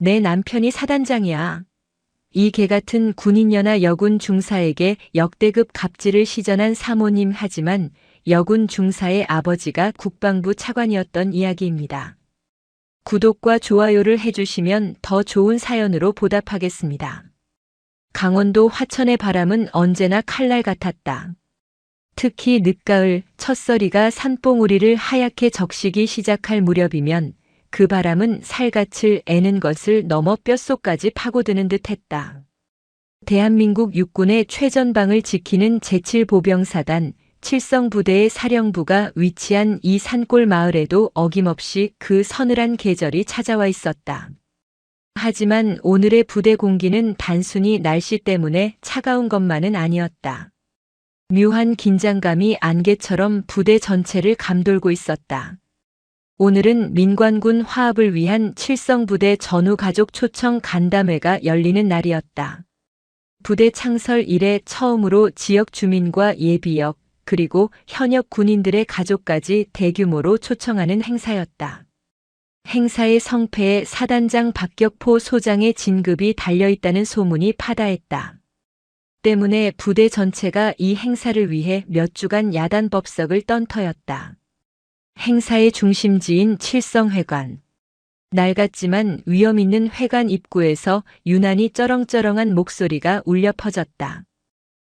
내 남편이 사단장이야. 이 개같은 군인연하 여군 중사에게 역대급 갑질을 시전한 사모님 하지만 여군 중사의 아버지가 국방부 차관이었던 이야기입니다. 구독과 좋아요를 해주시면 더 좋은 사연으로 보답하겠습니다. 강원도 화천의 바람은 언제나 칼날 같았다. 특히 늦가을 첫서리가 산봉우리를 하얗게 적시기 시작할 무렵이면 그 바람은 살갗을 애는 것을 넘어 뼛속까지 파고드는 듯했다. 대한민국 육군의 최전방을 지키는 제7보병사단 칠성부대의 사령부가 위치한 이 산골 마을에도 어김없이 그 서늘한 계절이 찾아와 있었다. 하지만 오늘의 부대 공기는 단순히 날씨 때문에 차가운 것만은 아니었다. 묘한 긴장감이 안개처럼 부대 전체를 감돌고 있었다. 오늘은 민관군 화합을 위한 칠성부대 전우가족 초청 간담회가 열리는 날이었다. 부대 창설 이래 처음으로 지역 주민과 예비역, 그리고 현역 군인들의 가족까지 대규모로 초청하는 행사였다. 행사의 성패에 사단장 박격포 소장의 진급이 달려있다는 소문이 파다했다. 때문에 부대 전체가 이 행사를 위해 몇 주간 야단법석을 떤 터였다. 행사의 중심지인 칠성회관. 낡았지만 위험 있는 회관 입구에서 유난히 쩌렁쩌렁한 목소리가 울려 퍼졌다.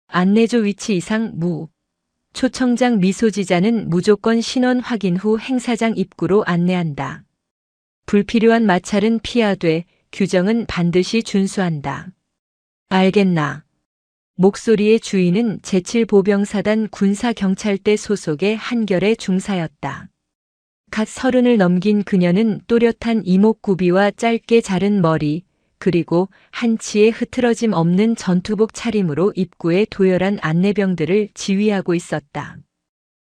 안내조 위치 이상 무. 초청장 미소지자는 무조건 신원 확인 후 행사장 입구로 안내한다. 불필요한 마찰은 피하되 규정은 반드시 준수한다. 알겠나? 목소리의 주인은 제7보병사단 군사경찰대 소속의 한결의 중사였다. 갓 30을 넘긴 그녀는 또렷한 이목구비와 짧게 자른 머리, 그리고 한치의 흐트러짐 없는 전투복 차림으로 입구에 도열한 안내병들을 지휘하고 있었다.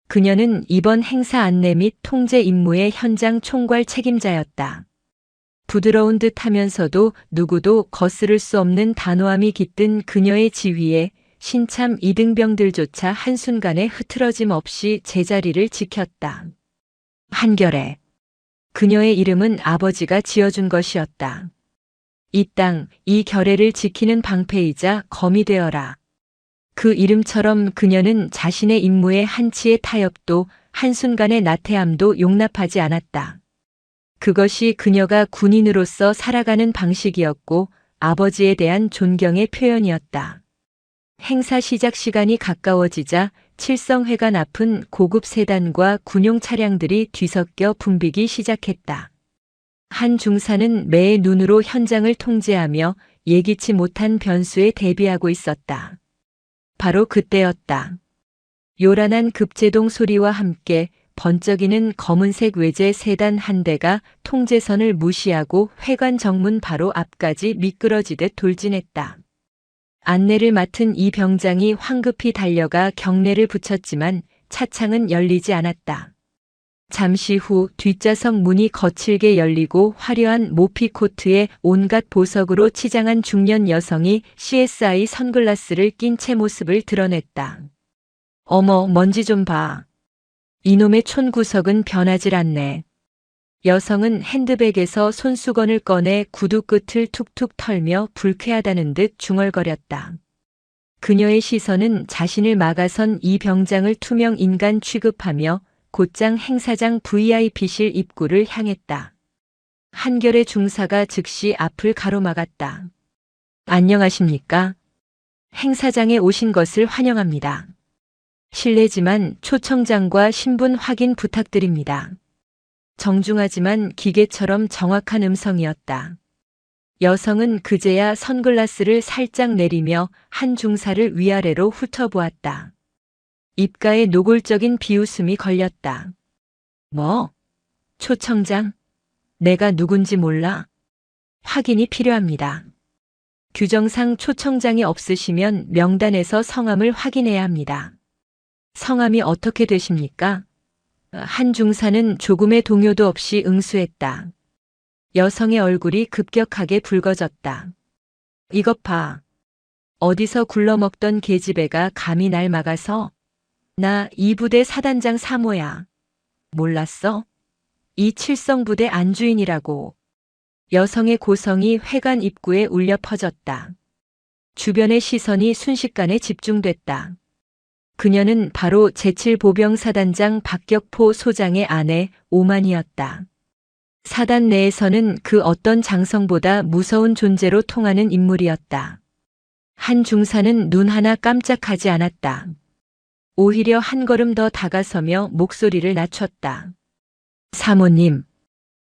그녀는 이번 행사 안내 및 통제 임무의 현장 총괄 책임자였다. 부드러운 듯 하면서도 누구도 거스를 수 없는 단호함이 깃든 그녀의 지휘에 신참 이등병들조차 한순간에 흐트러짐 없이 제자리를 지켰다. 한결에. 그녀의 이름은 아버지가 지어준 것이었다. 이 땅, 이 결의를 지키는 방패이자 검이 되어라. 그 이름처럼 그녀는 자신의 임무의 한치의 타협도 한순간의 나태함도 용납하지 않았다. 그것이 그녀가 군인으로서 살아가는 방식이었고 아버지에 대한 존경의 표현이었다. 행사 시작 시간이 가까워지자 칠성회관 앞은 고급 세단과 군용 차량들이 뒤섞여 붐비기 시작했다. 한 중사는 매의 눈으로 현장을 통제하며 예기치 못한 변수에 대비하고 있었다. 바로 그때였다. 요란한 급제동 소리와 함께 번쩍이는 검은색 외제 세단 한 대가 통제선을 무시하고 회관 정문 바로 앞까지 미끄러지듯 돌진했다. 안내를 맡은 이 병장이 황급히 달려가 경례를 붙였지만 차창은 열리지 않았다. 잠시 후 뒷좌석 문이 거칠게 열리고 화려한 모피 코트에 온갖 보석으로 치장한 중년 여성이 CSI 선글라스를 낀 채 모습을 드러냈다. 어머, 먼지 좀 봐. 이놈의 촌구석은 변하질 않네. 여성은 핸드백에서 손수건을 꺼내 구두 끝을 툭툭 털며 불쾌하다는 듯 중얼거렸다. 그녀의 시선은 자신을 막아선 이 병장을 투명 인간 취급하며 곧장 행사장 VIP실 입구를 향했다. 한결의 중사가 즉시 앞을 가로막았다. 안녕하십니까? 행사장에 오신 것을 환영합니다. 실례지만 초청장과 신분 확인 부탁드립니다. 정중하지만 기계처럼 정확한 음성이었다. 여성은 그제야 선글라스를 살짝 내리며 한 중사를 위아래로 훑어보았다. 입가에 노골적인 비웃음이 걸렸다. 뭐? 초청장? 내가 누군지 몰라? 확인이 필요합니다. 규정상 초청장이 없으시면 명단에서 성함을 확인해야 합니다. 성함이 어떻게 되십니까? 한 중사는 조금의 동요도 없이 응수했다. 여성의 얼굴이 급격하게 붉어졌다. 이것 봐. 어디서 굴러먹던 계집애가 감히 날 막아서? 나 이 부대 사단장 사모야. 몰랐어? 이 칠성부대 안주인이라고. 여성의 고성이 회관 입구에 울려 퍼졌다. 주변의 시선이 순식간에 집중됐다. 그녀는 바로 제7보병사단장 박격포 소장의 아내 오만이었다. 사단 내에서는 그 어떤 장성보다 무서운 존재로 통하는 인물이었다. 한 중사는 눈 하나 깜짝하지 않았다. 오히려 한 걸음 더 다가서며 목소리를 낮췄다. 사모님,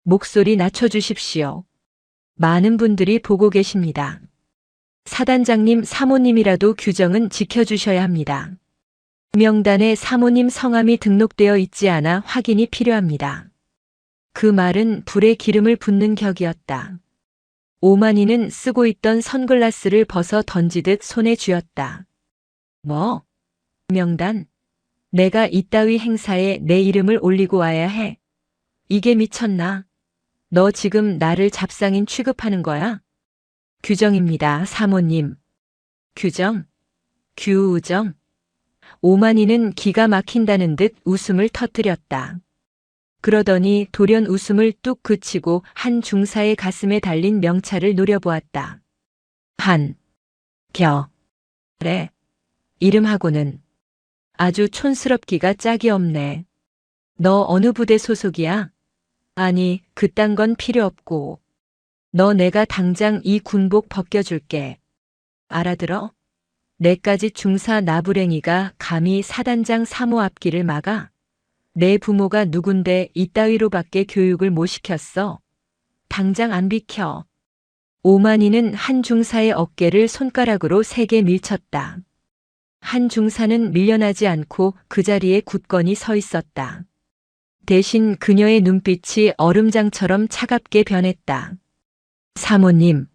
목소리 낮춰주십시오. 많은 분들이 보고 계십니다. 사단장님, 사모님이라도 규정은 지켜주셔야 합니다. 명단에 사모님 성함이 등록되어 있지 않아 확인이 필요합니다. 그 말은 불에 기름을 붓는 격이었다. 오만이는 쓰고 있던 선글라스를 벗어 던지듯 손에 쥐었다. 뭐? 명단? 내가 이따위 행사에 내 이름을 올리고 와야 해. 이게 미쳤나? 너 지금 나를 잡상인 취급하는 거야? 규정입니다, 사모님. 규정? 규정? 오만이는 기가 막힌다는 듯 웃음을 터뜨렸다. 그러더니 돌연 웃음을 뚝 그치고 한 중사의 가슴에 달린 명찰을 노려보았다. 래. 이름하고는 아주 촌스럽기가 짝이 없네. 너 어느 부대 소속이야? 아니, 그딴 건 필요 없고. 너 내가 당장 이 군복 벗겨줄게. 알아들어? 내까지 중사 나부랭이가 감히 사단장 사모 앞길을 막아? 내 부모가 누군데 이따위로밖에 교육을 못 시켰어? 당장 안 비켜. 오만이는 한 중사의 어깨를 손가락으로 세게 밀쳤다. 한 중사는 밀려나지 않고 그 자리에 굳건히 서 있었다. 대신 그녀의 눈빛이 얼음장처럼 차갑게 변했다. 사모님,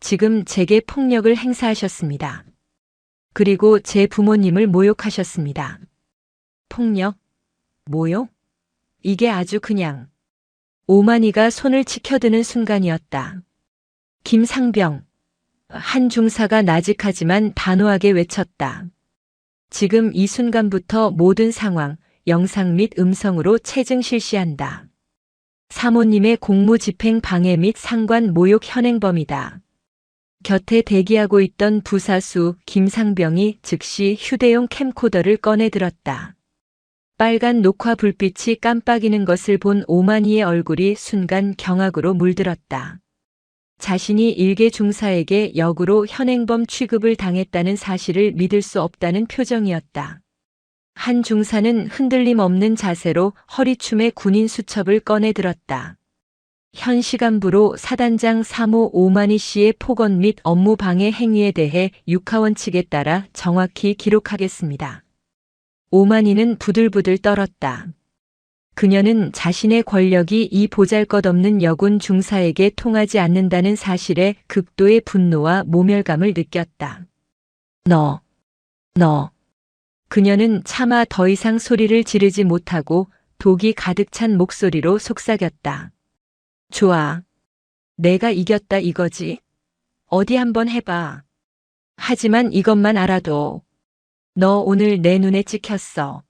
지금 제게 폭력을 행사하셨습니다. 그리고 제 부모님을 모욕하셨습니다. 폭력? 모욕? 이게 아주 그냥. 오만이가 손을 치켜드는 순간이었다. 김상병. 한 중사가 나직하지만 단호하게 외쳤다. 지금 이 순간부터 모든 상황, 영상 및 음성으로 체증 실시한다. 사모님의 공무집행 방해 및 상관 모욕 현행범이다. 곁에 대기하고 있던 부사수 김상병이 즉시 휴대용 캠코더를 꺼내 들었다. 빨간 녹화 불빛이 깜빡이는 것을 본 오만이의 얼굴이 순간 경악으로 물들었다. 자신이 일개 중사에게 역으로 현행범 취급을 당했다는 사실을 믿을 수 없다는 표정이었다. 한 중사는 흔들림 없는 자세로 허리춤에 군인 수첩을 꺼내 들었다. 현 시간부로 사단장 3호 오만희 씨의 폭언 및 업무 방해 행위에 대해 육하원칙에 따라 정확히 기록하겠습니다. 오만희는 부들부들 떨었다. 그녀는 자신의 권력이 이 보잘것없는 여군 중사에게 통하지 않는다는 사실에 극도의 분노와 모멸감을 느꼈다. 너. 그녀는 차마 더 이상 소리를 지르지 못하고 독이 가득 찬 목소리로 속삭였다. 좋아. 내가 이겼다 이거지. 어디 한번 해봐. 하지만 이것만 알아도 너 오늘 내 눈에 찍혔어.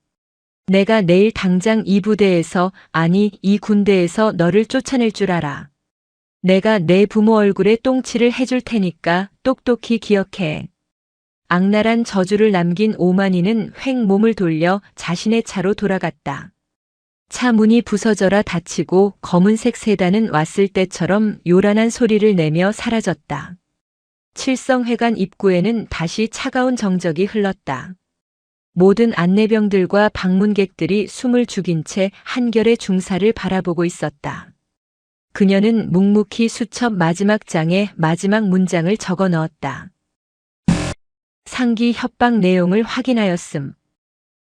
내가 내일 당장 이 부대에서, 아니 이 군대에서 너를 쫓아낼 줄 알아. 내가 내 부모 얼굴에 똥칠을 해줄 테니까 똑똑히 기억해. 악랄한 저주를 남긴 오만이는 횡 몸을 돌려 자신의 차로 돌아갔다. 차 문이 부서져라 닫히고 검은색 세단은 왔을 때처럼 요란한 소리를 내며 사라졌다. 칠성회관 입구에는 다시 차가운 정적이 흘렀다. 모든 안내병들과 방문객들이 숨을 죽인 채 한결의 중사를 바라보고 있었다. 그녀는 묵묵히 수첩 마지막 장에 마지막 문장을 적어 넣었다. 상기 협박 내용을 확인하였음.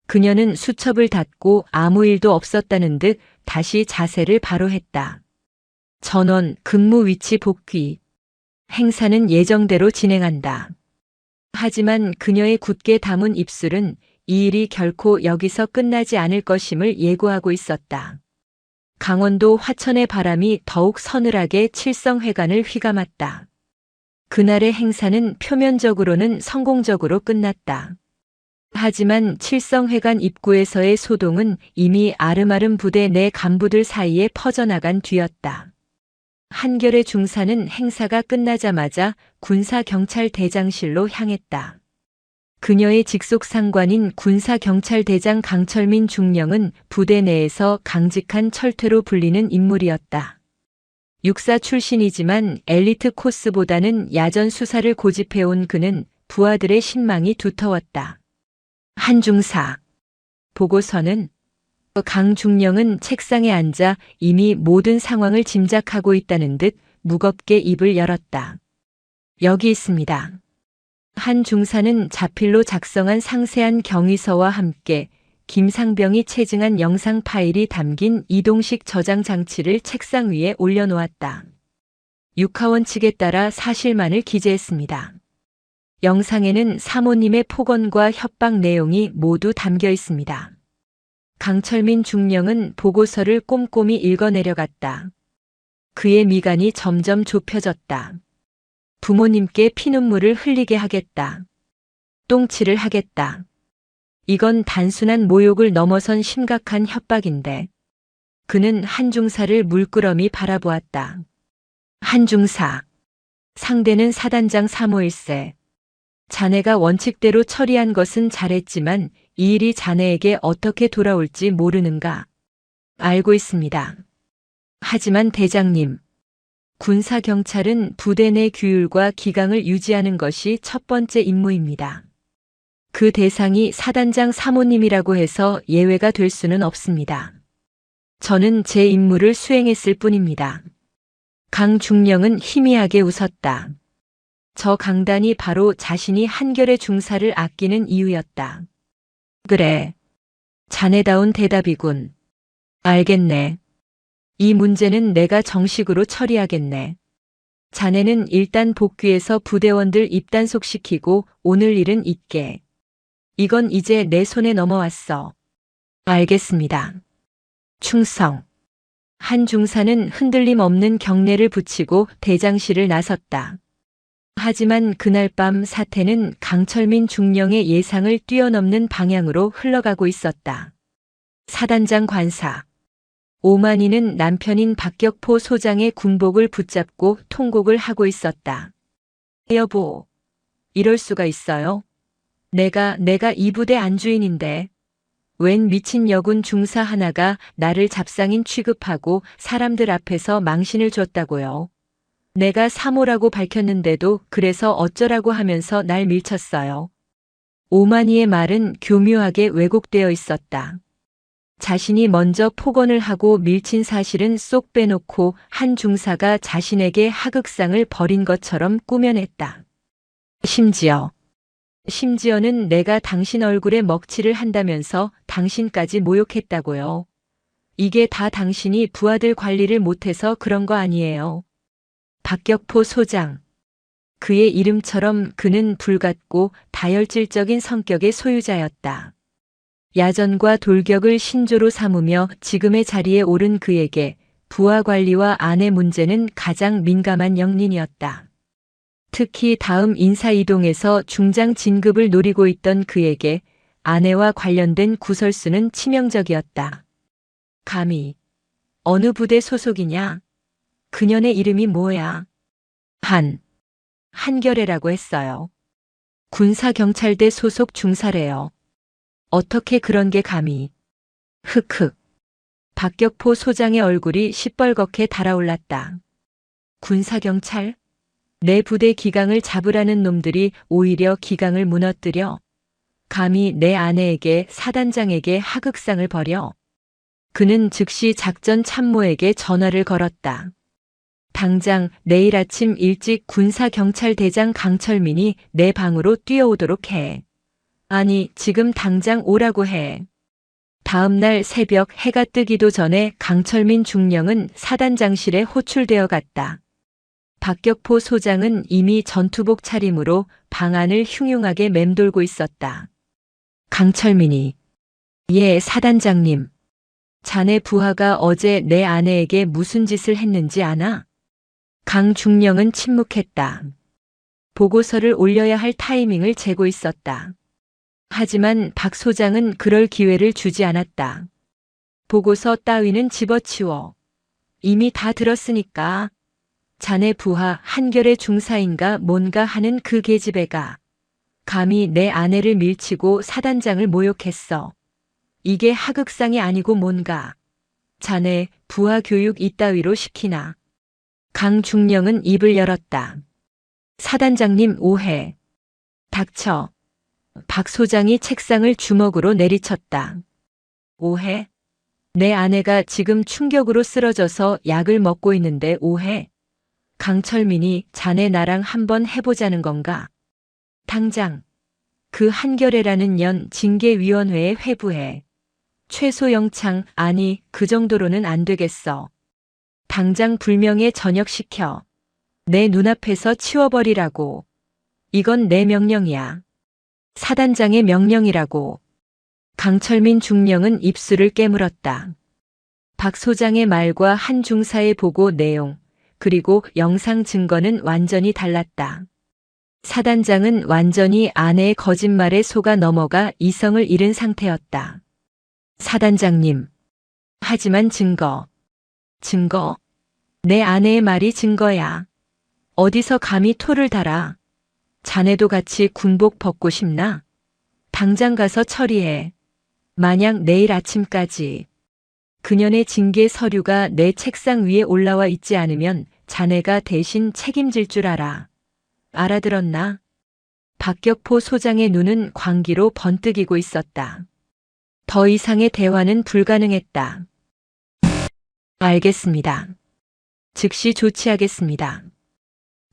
그녀는 수첩을 닫고 아무 일도 없었다는 듯 다시 자세를 바로 했다. 전원 근무 위치 복귀. 행사는 예정대로 진행한다. 하지만 그녀의 굳게 담은 입술은 이 일이 결코 여기서 끝나지 않을 것임을 예고하고 있었다. 강원도 화천의 바람이 더욱 서늘하게 칠성회관을 휘감았다. 그날의 행사는 표면적으로는 성공적으로 끝났다. 하지만 칠성회관 입구에서의 소동은 이미 아름아름 부대 내 간부들 사이에 퍼져나간 뒤였다. 한결의 중사는 행사가 끝나자마자 군사경찰대장실로 향했다. 그녀의 직속 상관인 군사경찰대장 강철민 중령은 부대 내에서 강직한 철퇴로 불리는 인물이었다. 육사 출신이지만 엘리트 코스보다는 야전 수사를 고집해온 그는 부하들의 신망이 두터웠다. 한중사. 보고서는 강 중령은 책상에 앉아 이미 모든 상황을 짐작하고 있다는 듯 무겁게 입을 열었다. 여기 있습니다. 한 중사는 자필로 작성한 상세한 경위서와 함께 김상병이 체증한 영상 파일이 담긴 이동식 저장 장치를 책상 위에 올려놓았다. 육하원 측에 따라 사실만을 기재했습니다. 영상에는 사모님의 폭언과 협박 내용이 모두 담겨 있습니다. 강철민 중령은 보고서를 꼼꼼히 읽어내려갔다. 그의 미간이 점점 좁혀졌다. 부모님께 피눈물을 흘리게 하겠다. 똥칠을 하겠다. 이건 단순한 모욕을 넘어선 심각한 협박인데. 그는 한중사를 물끄러미 바라보았다. 한중사. 상대는 사단장 사모일세. 자네가 원칙대로 처리한 것은 잘했지만 이 일이 자네에게 어떻게 돌아올지 모르는가. 알고 있습니다. 하지만 대장님, 군사경찰은 부대 내 규율과 기강을 유지하는 것이 첫 번째 임무입니다. 그 대상이 사단장 사모님이라고 해서 예외가 될 수는 없습니다. 저는 제 임무를 수행했을 뿐입니다. 강 중령은 희미하게 웃었다. 저 강단이 바로 자신이 한결의 중사를 아끼는 이유였다. 그래. 자네다운 대답이군. 알겠네. 이 문제는 내가 정식으로 처리하겠네. 자네는 일단 복귀해서 부대원들 입단속시키고 오늘 일은 잊게. 이건 이제 내 손에 넘어왔어. 알겠습니다. 충성. 한 중사는 흔들림 없는 경례를 붙이고 대장실을 나섰다. 하지만 그날 밤 사태는 강철민 중령의 예상을 뛰어넘는 방향으로 흘러가고 있었다. 사단장 관사. 오만희는 남편인 박격포 소장의 군복을 붙잡고 통곡을 하고 있었다. 여보, 이럴 수가 있어요? 내가 이 부대 안주인인데 웬 미친 여군 중사 하나가 나를 잡상인 취급하고 사람들 앞에서 망신을 줬다고요. 내가 사모라고 밝혔는데도 그래서 어쩌라고 하면서 날 밀쳤어요. 오만희의 말은 교묘하게 왜곡되어 있었다. 자신이 먼저 폭언을 하고 밀친 사실은 쏙 빼놓고 한 중사가 자신에게 하극상을 벌인 것처럼 꾸며냈다. 심지어는 내가 당신 얼굴에 먹칠을 한다면서 당신까지 모욕했다고요. 이게 다 당신이 부하들 관리를 못해서 그런 거 아니에요. 박격포 소장. 그의 이름처럼 그는 불같고 다혈질적인 성격의 소유자였다. 야전과 돌격을 신조로 삼으며 지금의 자리에 오른 그에게 부하 관리와 아내 문제는 가장 민감한 영린이었다. 특히 다음 인사 이동에서 중장 진급을 노리고 있던 그에게 아내와 관련된 구설수는 치명적이었다. 감히 어느 부대 소속이냐? 그년의 이름이 뭐야? 한결애라고 했어요. 군사경찰대 소속 중사래요. 어떻게 그런 게 감히. 흑흑. 박격포 소장의 얼굴이 시뻘겋게 달아올랐다. 군사경찰? 내 부대 기강을 잡으라는 놈들이 오히려 기강을 무너뜨려. 감히 내 아내에게 사단장에게 하극상을 벌여. 그는 즉시 작전 참모에게 전화를 걸었다. 당장 내일 아침 일찍 군사경찰대장 강철민이 내 방으로 뛰어오도록 해. 아니, 지금 당장 오라고 해. 다음 날 새벽 해가 뜨기도 전에 강철민 중령은 사단장실에 호출되어 갔다. 박격포 소장은 이미 전투복 차림으로 방 안을 흉흉하게 맴돌고 있었다. 강철민이. 예, 사단장님. 자네 부하가 어제 내 아내에게 무슨 짓을 했는지 아나? 강 중령은 침묵했다. 보고서를 올려야 할 타이밍을 재고 있었다. 하지만 박 소장은 그럴 기회를 주지 않았다. 보고서 따위는 집어치워. 이미 다 들었으니까. 자네 부하 한결의 중사인가 뭔가 하는 그 계집애가 감히 내 아내를 밀치고 사단장을 모욕했어. 이게 하극상이 아니고 뭔가. 자네 부하 교육 이따위로 시키나. 강중령은 입을 열었다. 사단장님 오해. 닥쳐. 박 소장이 책상을 주먹으로 내리쳤다. 오해? 내 아내가 지금 충격으로 쓰러져서 약을 먹고 있는데 오해? 강철민이 자네 나랑 한번 해보자는 건가? 당장 그 한결애라는 년 징계위원회에 회부해. 최소 영창, 아니 그 정도로는 안 되겠어. 당장 불명예 전역시켜. 내 눈앞에서 치워버리라고. 이건 내 명령이야. 사단장의 명령이라고. 강철민 중령은 입술을 깨물었다. 박 소장의 말과 한 중사의 보고 내용, 그리고 영상 증거는 완전히 달랐다. 사단장은 완전히 아내의 거짓말에 속아 넘어가 이성을 잃은 상태였다. 사단장님. 하지만 증거. 증거? 내 아내의 말이 증거야. 어디서 감히 토를 달아. 자네도 같이 군복 벗고 싶나? 당장 가서 처리해. 만약 내일 아침까지 그년의 징계 서류가 내 책상 위에 올라와 있지 않으면 자네가 대신 책임질 줄 알아. 알아들었나? 박격포 소장의 눈은 광기로 번뜩이고 있었다. 더 이상의 대화는 불가능했다. 알겠습니다. 즉시 조치하겠습니다.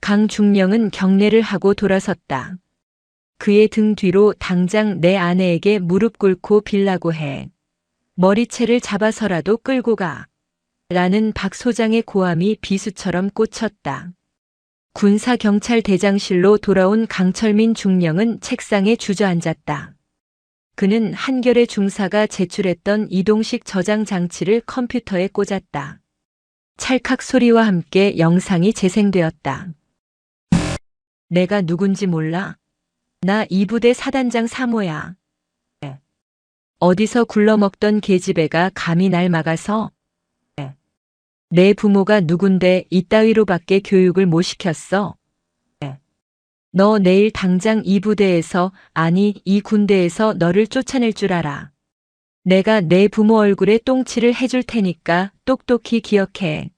강중령은 경례를 하고 돌아섰다. 그의 등 뒤로 당장 내 아내에게 무릎 꿇고 빌라고 해. 머리채를 잡아서라도 끌고 가. 라는 박 소장의 고함이 비수처럼 꽂혔다. 군사경찰대장실로 돌아온 강철민 중령은 책상에 주저앉았다. 그는 한결의 중사가 제출했던 이동식 저장 장치를 컴퓨터에 꽂았다. 찰칵 소리와 함께 영상이 재생되었다. 내가 누군지 몰라? 나 2부대 사단장 사모야. 어디서 굴러먹던 계집애가 감히 날 막아서? 내 부모가 누군데 이따위로밖에 교육을 못 시켰어? 너 내일 당장 이 부대에서, 아니 이 군대에서 너를 쫓아낼 줄 알아. 내가 내 부모 얼굴에 똥칠을 해줄 테니까 똑똑히 기억해.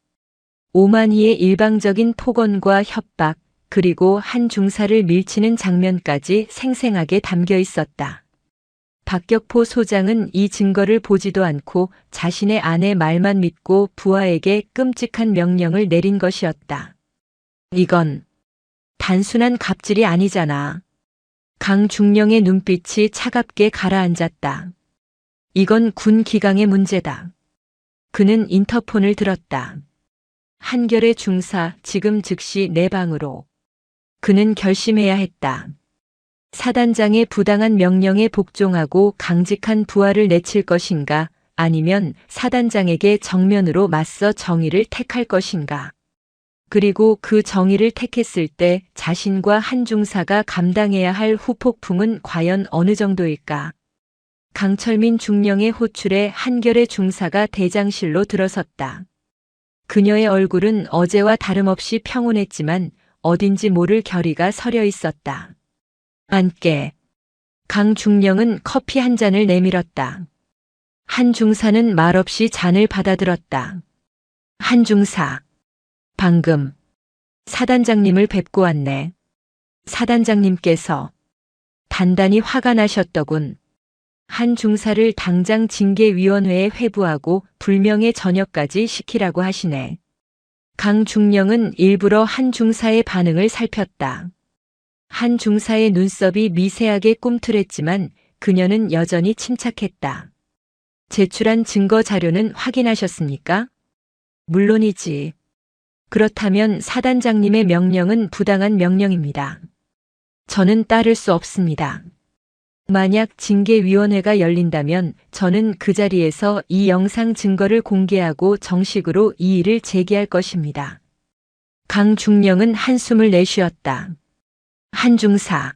오만희의 일방적인 폭언과 협박, 그리고 한 중사를 밀치는 장면까지 생생하게 담겨 있었다. 박격포 소장은 이 증거를 보지도 않고 자신의 아내 말만 믿고 부하에게 끔찍한 명령을 내린 것이었다. 이건 단순한 갑질이 아니잖아. 강중령의 눈빛이 차갑게 가라앉았다. 이건 군 기강의 문제다. 그는 인터폰을 들었다. 한결의 중사, 지금 즉시 내 방으로. 그는 결심해야 했다. 사단장의 부당한 명령에 복종하고 강직한 부하를 내칠 것인가, 아니면 사단장에게 정면으로 맞서 정의를 택할 것인가. 그리고 그 정의를 택했을 때 자신과 한 중사가 감당해야 할 후폭풍은 과연 어느 정도일까. 강철민 중령의 호출에 한결의 중사가 대장실로 들어섰다. 그녀의 얼굴은 어제와 다름없이 평온했지만 어딘지 모를 결의가 서려 있었다. 앉게. 강중령은 커피 한 잔을 내밀었다. 한 중사는 말없이 잔을 받아들었다. 한 중사. 방금 사단장님을 뵙고 왔네. 사단장님께서 단단히 화가 나셨더군. 한 중사를 당장 징계위원회에 회부하고 불명예 전역까지 시키라고 하시네. 강중령은 일부러 한 중사의 반응을 살폈다. 한 중사의 눈썹이 미세하게 꿈틀했지만 그녀는 여전히 침착했다. 제출한 증거 자료는 확인하셨습니까? 물론이지. 그렇다면 사단장님의 명령은 부당한 명령입니다. 저는 따를 수 없습니다. 만약 징계위원회가 열린다면 저는 그 자리에서 이 영상 증거를 공개하고 정식으로 이 일을 제기할 것입니다. 강중령은 한숨을 내쉬었다. 한중사.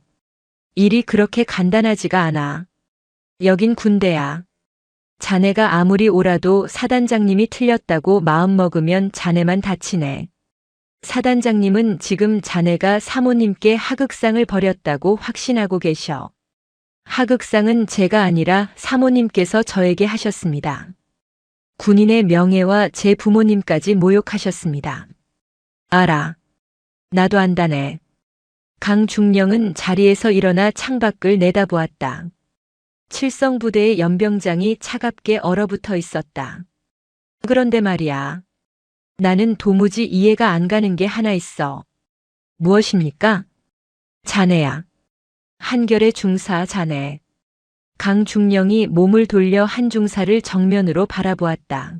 일이 그렇게 간단하지가 않아. 여긴 군대야. 자네가 아무리 옳아도 사단장님이 틀렸다고 마음먹으면 자네만 다치네. 사단장님은 지금 자네가 사모님께 하극상을 벌였다고 확신하고 계셔. 하극상은 제가 아니라 사모님께서 저에게 하셨습니다. 군인의 명예와 제 부모님까지 모욕하셨습니다. 알아. 나도 안다네. 강중령은 자리에서 일어나 창밖을 내다보았다. 칠성부대의 연병장이 차갑게 얼어붙어 있었다. 그런데 말이야. 나는 도무지 이해가 안 가는 게 하나 있어. 무엇입니까? 자네야. 한결의 중사 자네. 강중령이 몸을 돌려 한 중사를 정면으로 바라보았다.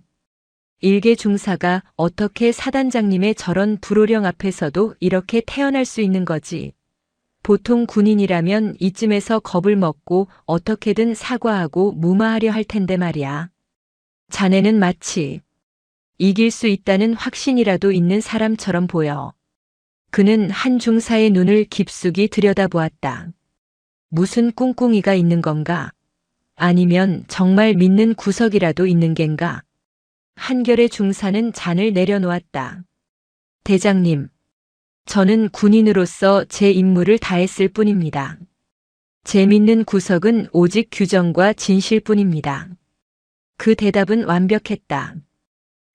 일개 중사가 어떻게 사단장님의 저런 불호령 앞에서도 이렇게 태어날 수 있는 거지. 보통 군인이라면 이쯤에서 겁을 먹고 어떻게든 사과하고 무마하려 할 텐데 말이야. 자네는 마치 이길 수 있다는 확신이라도 있는 사람처럼 보여. 그는 한 중사의 눈을 깊숙이 들여다보았다. 무슨 꿍꿍이가 있는 건가? 아니면 정말 믿는 구석이라도 있는 겐가? 한결의 중사는 잔을 내려놓았다. 대장님, 저는 군인으로서 제 임무를 다했을 뿐입니다. 제 믿는 구석은 오직 규정과 진실뿐입니다. 그 대답은 완벽했다.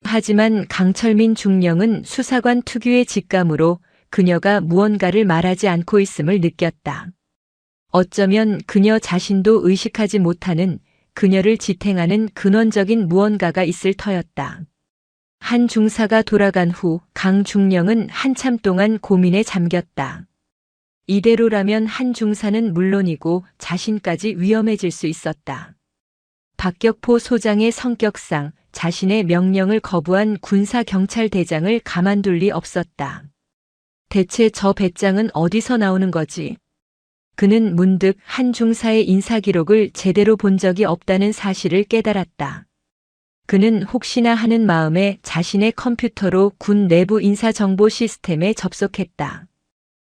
하지만 강철민 중령은 수사관 특유의 직감으로 그녀가 무언가를 말하지 않고 있음을 느꼈다. 어쩌면 그녀 자신도 의식하지 못하는 그녀를 지탱하는 근원적인 무언가가 있을 터였다. 한 중사가 돌아간 후 강중령은 한참 동안 고민에 잠겼다. 이대로라면 한 중사는 물론이고 자신까지 위험해질 수 있었다. 박격포 소장의 성격상 자신의 명령을 거부한 군사경찰대장을 가만둘 리 없었다. 대체 저 배짱은 어디서 나오는 거지? 그는 문득 한 중사의 인사기록을 제대로 본 적이 없다는 사실을 깨달았다. 그는 혹시나 하는 마음에 자신의 컴퓨터로 군 내부 인사정보 시스템에 접속했다.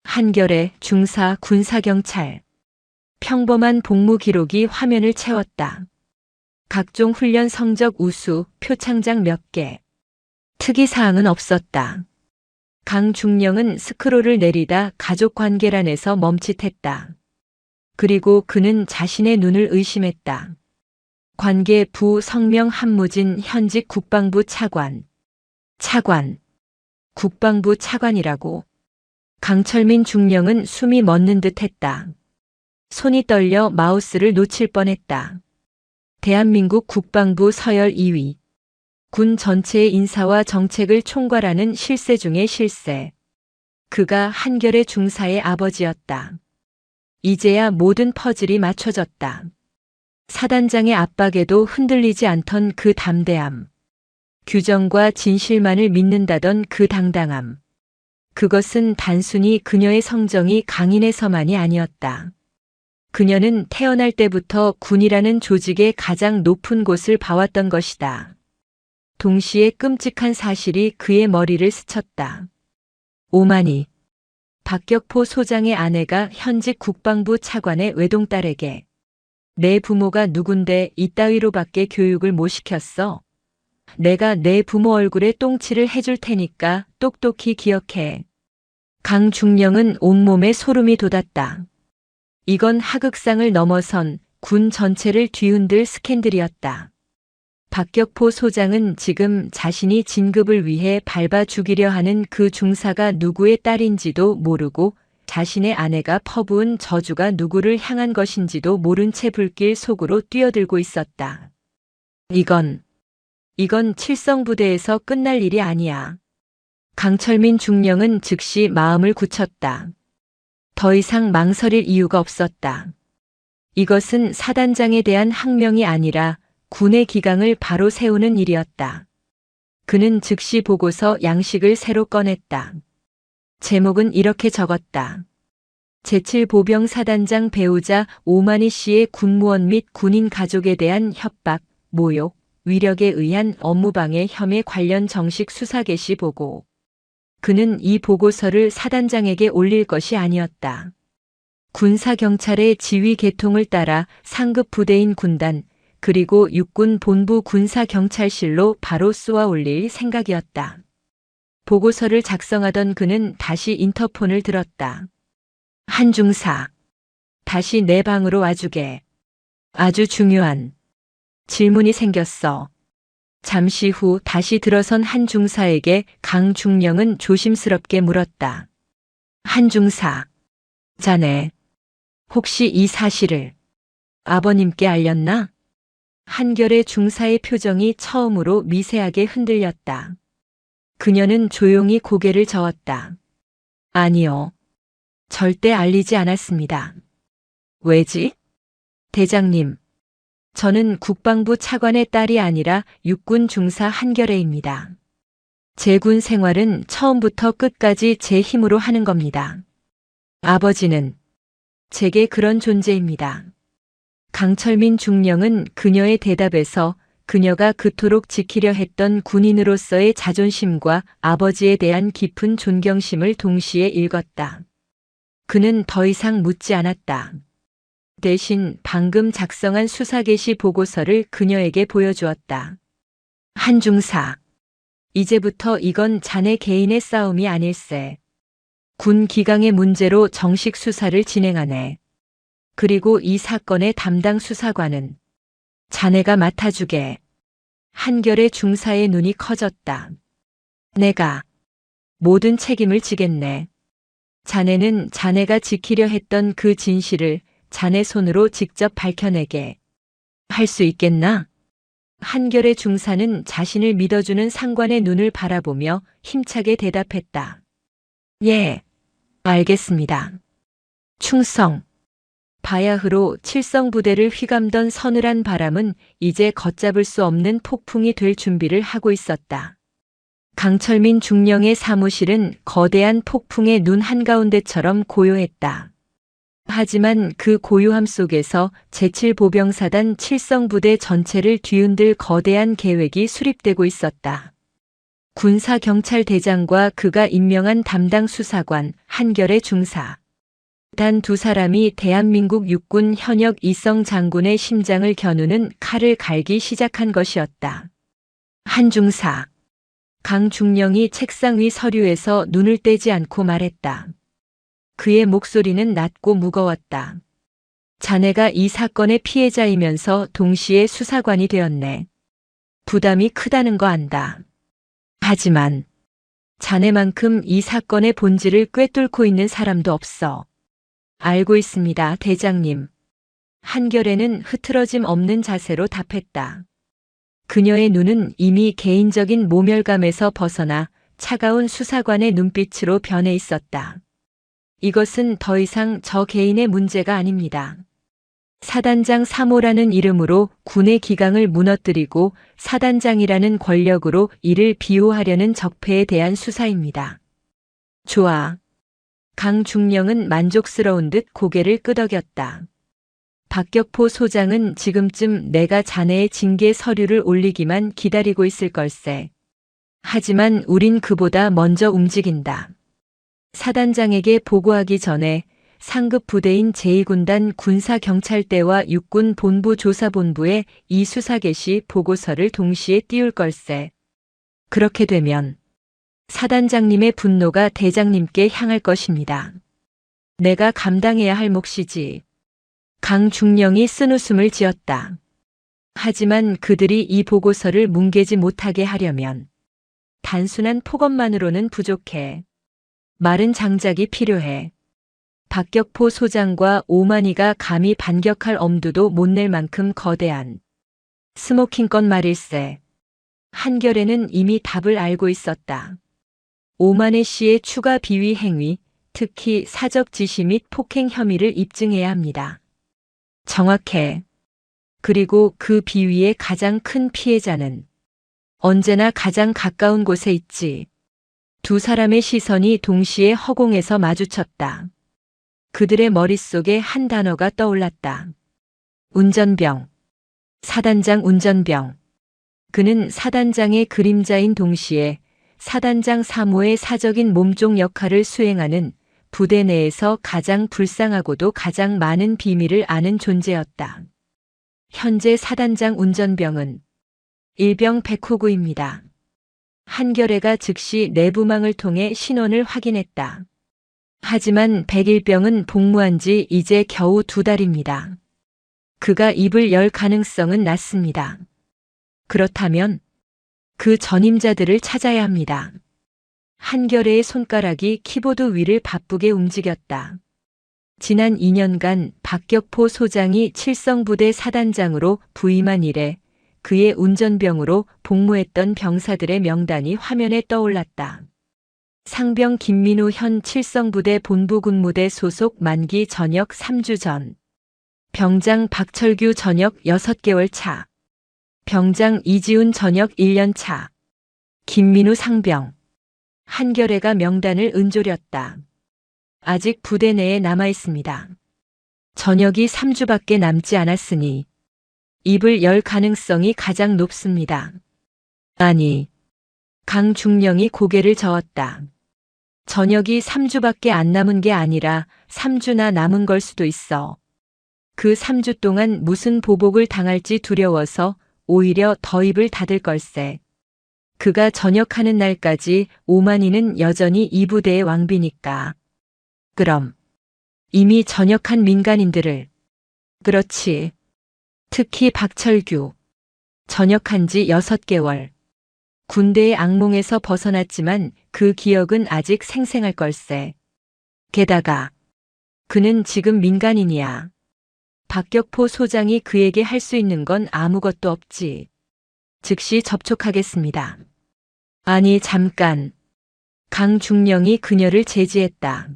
한결의 중사 군사경찰. 평범한 복무 기록이 화면을 채웠다. 각종 훈련 성적 우수, 표창장 몇 개. 특이사항은 없었다. 강중령은 스크롤을 내리다 가족관계란에서 멈칫했다. 그리고 그는 자신의 눈을 의심했다. 관계부 성명 한무진 현직 국방부 차관. 국방부 차관이라고. 강철민 중령은 숨이 멎는 듯 했다. 손이 떨려 마우스를 놓칠 뻔했다. 대한민국 국방부 서열 2위. 군 전체의 인사와 정책을 총괄하는 실세 중의 실세. 그가 한결의 중사의 아버지였다. 이제야 모든 퍼즐이 맞춰졌다. 사단장의 압박에도 흔들리지 않던 그 담대함. 규정과 진실만을 믿는다던 그 당당함. 그것은 단순히 그녀의 성정이 강인해서만이 아니었다. 그녀는 태어날 때부터 군이라는 조직의 가장 높은 곳을 봐왔던 것이다. 동시에 끔찍한 사실이 그의 머리를 스쳤다. 오만희. 박격포 소장의 아내가 현직 국방부 차관의 외동딸에게 내 부모가 누군데 이따위로밖에 교육을 못 시켰어. 내가 내 부모 얼굴에 똥칠을 해줄 테니까 똑똑히 기억해. 강중령은 온몸에 소름이 돋았다. 이건 하극상을 넘어선 군 전체를 뒤흔들 스캔들이었다. 박격포 소장은 지금 자신이 진급을 위해 밟아 죽이려 하는 그 중사가 누구의 딸인지도 모르고 자신의 아내가 퍼부은 저주가 누구를 향한 것인지도 모른 채 불길 속으로 뛰어들고 있었다. 이건 칠성부대에서 끝날 일이 아니야. 강철민 중령은 즉시 마음을 굳혔다. 더 이상 망설일 이유가 없었다. 이것은 사단장에 대한 항명이 아니라 군의 기강을 바로 세우는 일이었다. 그는 즉시 보고서 양식을 새로 꺼냈다. 제목은 이렇게 적었다. 제7보병 사단장 배우자 오만희 씨의 군무원 및 군인 가족에 대한 협박, 모욕, 위력에 의한 업무방해 혐의 관련 정식 수사 개시 보고. 그는 이 보고서를 사단장에게 올릴 것이 아니었다. 군사경찰의 지휘 계통을 따라 상급 부대인 군단, 그리고 육군 본부 군사경찰실로 바로 쏘아 올릴 생각이었다. 보고서를 작성하던 그는 다시 인터폰을 들었다. 한 중사. 다시 내 방으로 와주게. 아주 중요한 질문이 생겼어. 잠시 후 다시 들어선 한 중사에게 강중령은 조심스럽게 물었다. 한 중사. 자네, 혹시 이 사실을 아버님께 알렸나? 한결의 중사의 표정이 처음으로 미세하게 흔들렸다. 그녀는 조용히 고개를 저었다. 아니요. 절대 알리지 않았습니다. 왜지? 대장님, 저는 국방부 차관의 딸이 아니라 육군 중사 한결애입니다. 제 군 생활은 처음부터 끝까지 제 힘으로 하는 겁니다. 아버지는 제게 그런 존재입니다. 강철민 중령은 그녀의 대답에서 그녀가 그토록 지키려 했던 군인으로서의 자존심과 아버지에 대한 깊은 존경심을 동시에 읽었다. 그는 더 이상 묻지 않았다. 대신 방금 작성한 수사 개시 보고서를 그녀에게 보여주었다. 한 중사. 이제부터 이건 자네 개인의 싸움이 아닐세. 군 기강의 문제로 정식 수사를 진행하네. 그리고 이 사건의 담당 수사관은 자네가 맡아주게. 한결의 중사의 눈이 커졌다. 내가 모든 책임을 지겠네. 자네는 자네가 지키려 했던 그 진실을 자네 손으로 직접 밝혀내게 할 수 있겠나? 한결의 중사는 자신을 믿어주는 상관의 눈을 바라보며 힘차게 대답했다. 예, 알겠습니다. 충성. 바야흐로 칠성부대를 휘감던 서늘한 바람은 이제 걷잡을 수 없는 폭풍이 될 준비를 하고 있었다. 강철민 중령의 사무실은 거대한 폭풍의 눈 한가운데처럼 고요했다. 하지만 그 고요함 속에서 제7보병사단 칠성부대 전체를 뒤흔들 거대한 계획이 수립되고 있었다. 군사경찰대장과 그가 임명한 담당 수사관 한결의 중사. 단 두 사람이 대한민국 육군 현역 이성 장군의 심장을 겨누는 칼을 갈기 시작한 것이었다. 한 중사. 강중령이 책상 위 서류에서 눈을 떼지 않고 말했다. 그의 목소리는 낮고 무거웠다. 자네가 이 사건의 피해자이면서 동시에 수사관이 되었네. 부담이 크다는 거 안다. 하지만 자네만큼 이 사건의 본질을 꿰뚫고 있는 사람도 없어. 알고 있습니다, 대장님. 한결에는 흐트러짐 없는 자세로 답했다. 그녀의 눈은 이미 개인적인 모멸감에서 벗어나 차가운 수사관의 눈빛으로 변해 있었다. 이것은 더 이상 저 개인의 문제가 아닙니다. 사단장 3호라는 이름으로 군의 기강을 무너뜨리고 사단장이라는 권력으로 이를 비호하려는 적폐에 대한 수사입니다. 좋아. 강중령은 만족스러운 듯 고개를 끄덕였다. 박격포 소장은 지금쯤 내가 자네의 징계 서류를 올리기만 기다리고 있을 걸세. 하지만 우린 그보다 먼저 움직인다. 사단장에게 보고하기 전에 상급 부대인 제2군단 군사경찰대와 육군 본부 조사본부에 이 수사 개시 보고서를 동시에 띄울 걸세. 그렇게 되면 사단장님의 분노가 대장님께 향할 것입니다. 내가 감당해야 할 몫이지. 강중령이 쓴웃음을 지었다. 하지만 그들이 이 보고서를 뭉개지 못하게 하려면 단순한 폭언만으로는 부족해. 마른 장작이 필요해. 박격포 소장과 오만이가 감히 반격할 엄두도 못 낼 만큼 거대한 스모킹건 말일세. 한결에는 이미 답을 알고 있었다. 오만희 씨의 추가 비위 행위, 특히 사적 지시 및 폭행 혐의를 입증해야 합니다. 정확해. 그리고 그 비위의 가장 큰 피해자는 언제나 가장 가까운 곳에 있지. 두 사람의 시선이 동시에 허공에서 마주쳤다. 그들의 머릿속에 한 단어가 떠올랐다. 운전병. 사단장 운전병. 그는 사단장의 그림자인 동시에 사단장 3호의 사적인 몸종 역할을 수행하는 부대 내에서 가장 불쌍하고도 가장 많은 비밀을 아는 존재였다. 현재 사단장 운전병은 일병 백호구입니다. 한결애가 즉시 내부망을 통해 신원을 확인했다. 하지만 백일병은 복무한 지 이제 겨우 2달입니다. 그가 입을 열 가능성은 낮습니다. 그렇다면 그 전임자들을 찾아야 합니다. 한결애의 손가락이 키보드 위를 바쁘게 움직였다. 지난 2년간 박격포 소장이 칠성부대 사단장으로 부임한 이래 그의 운전병으로 복무했던 병사들의 명단이 화면에 떠올랐다. 상병 김민우 현 칠성부대 본부군무대 소속 만기 전역 3주 전. 병장 박철규 전역 6개월 차. 병장 이지훈 전역 1년 차. 김민우 상병. 한결애가 명단을 은조렸다. 아직 부대 내에 남아 있습니다. 전역이 3주밖에 남지 않았으니 입을 열 가능성이 가장 높습니다. 아니, 강중령이 고개를 저었다. 전역이 3주밖에 안 남은 게 아니라 3주나 남은 걸 수도 있어. 그 3주 동안 무슨 보복을 당할지 두려워서 오히려 더 입을 닫을 걸세. 그가 전역하는 날까지 오만이는 여전히 이 부대의 왕비니까. 그럼 이미 전역한 민간인들을. 그렇지. 특히 박철규. 전역한 지 6개월. 군대의 악몽에서 벗어났지만 그 기억은 아직 생생할 걸세. 게다가 그는 지금 민간인이야. 박격포 소장이 그에게 할 수 있는 건 아무것도 없지. 즉시 접촉하겠습니다. 아니 잠깐. 강중령이 그녀를 제지했다.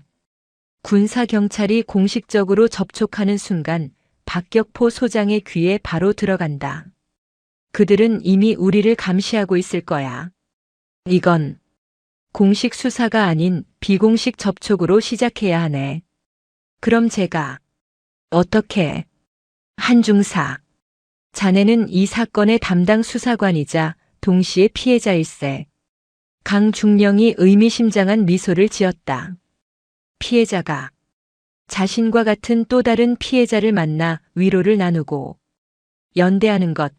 군사경찰이 공식적으로 접촉하는 순간 박격포 소장의 귀에 바로 들어간다. 그들은 이미 우리를 감시하고 있을 거야. 이건 공식 수사가 아닌 비공식 접촉으로 시작해야 하네. 그럼 제가 어떻게? 한중사. 자네는 이 사건의 담당 수사관이자 동시에 피해자일세. 강중령이 의미심장한 미소를 지었다. 피해자가 자신과 같은 또 다른 피해자를 만나 위로를 나누고 연대하는 것.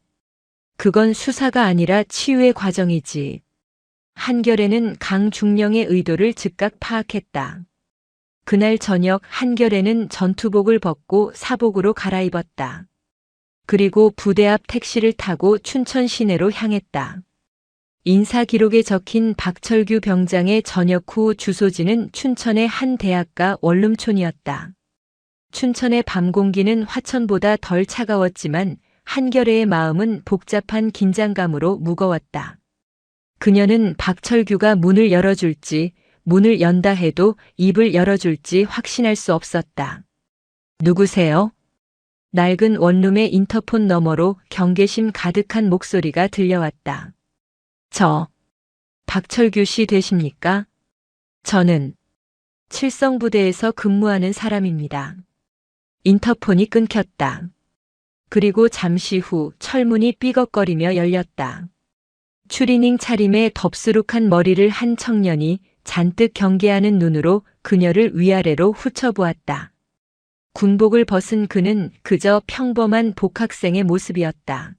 그건 수사가 아니라 치유의 과정이지. 한결애는 강중령의 의도를 즉각 파악했다. 그날 저녁 한결애는 전투복을 벗고 사복으로 갈아입었다. 그리고 부대 앞 택시를 타고 춘천 시내로 향했다. 인사 기록에 적힌 박철규 병장의 전역 후 주소지는 춘천의 한 대학가 원룸촌이었다. 춘천의 밤 공기는 화천보다 덜 차가웠지만 한결애의 마음은 복잡한 긴장감으로 무거웠다. 그녀는 박철규가 문을 열어줄지, 문을 연다 해도 입을 열어줄지 확신할 수 없었다. 누구세요? 낡은 원룸의 인터폰 너머로 경계심 가득한 목소리가 들려왔다. 저, 박철규 씨 되십니까? 저는 칠성부대에서 근무하는 사람입니다. 인터폰이 끊겼다. 그리고 잠시 후 철문이 삐걱거리며 열렸다. 추리닝 차림에 덥수룩한 머리를 한 청년이 잔뜩 경계하는 눈으로 그녀를 위아래로 훑어보았다. 군복을 벗은 그는 그저 평범한 복학생의 모습이었다.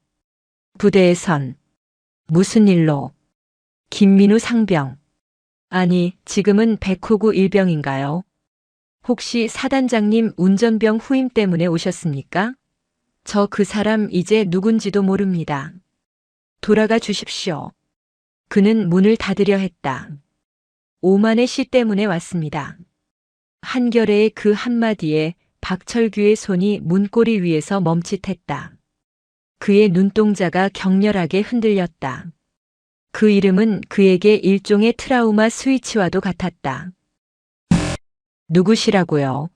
부대에선 무슨 일로? 김민우 상병. 아니, 지금은 백호구 일병인가요? 혹시 사단장님 운전병 후임 때문에 오셨습니까? 저 그 사람 이제 누군지도 모릅니다. 돌아가 주십시오. 그는 문을 닫으려 했다. 오만의 씨 때문에 왔습니다. 한결애의 그 한마디에 박철규의 손이 문고리 위에서 멈칫했다. 그의 눈동자가 격렬하게 흔들렸다. 그 이름은 그에게 일종의 트라우마 스위치와도 같았다. 누구시라고요?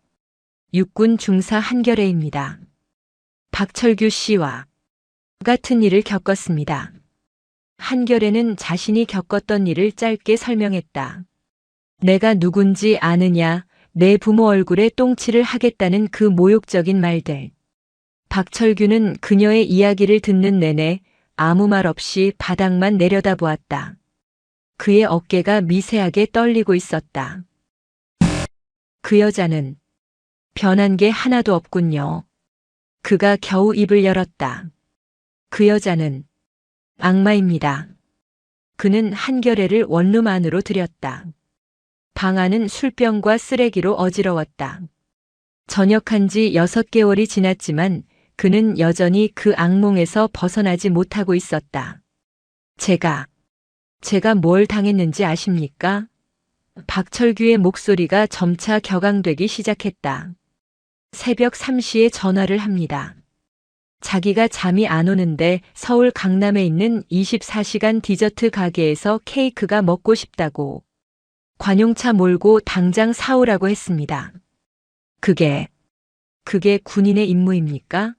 육군 중사 한결애입니다. 박철규 씨와 같은 일을 겪었습니다. 한결애는 자신이 겪었던 일을 짧게 설명했다. 내가 누군지 아느냐, 내 부모 얼굴에 똥칠을 하겠다는 그 모욕적인 말들. 박철규는 그녀의 이야기를 듣는 내내 아무 말 없이 바닥만 내려다보았다. 그의 어깨가 미세하게 떨리고 있었다. 그 여자는 변한 게 하나도 없군요. 그가 겨우 입을 열었다. 그 여자는 악마입니다. 그는 한겨레를 원룸 안으로 들였다. 방 안은 술병과 쓰레기로 어지러웠다. 전역한 지 6개월이 지났지만 그는 여전히 그 악몽에서 벗어나지 못하고 있었다. 제가 뭘 당했는지 아십니까? 박철규의 목소리가 점차 격앙되기 시작했다. 새벽 3시에 전화를 합니다. 자기가 잠이 안 오는데 서울 강남에 있는 24시간 디저트 가게에서 케이크가 먹고 싶다고 관용차 몰고 당장 사오라고 했습니다. 그게 군인의 임무입니까?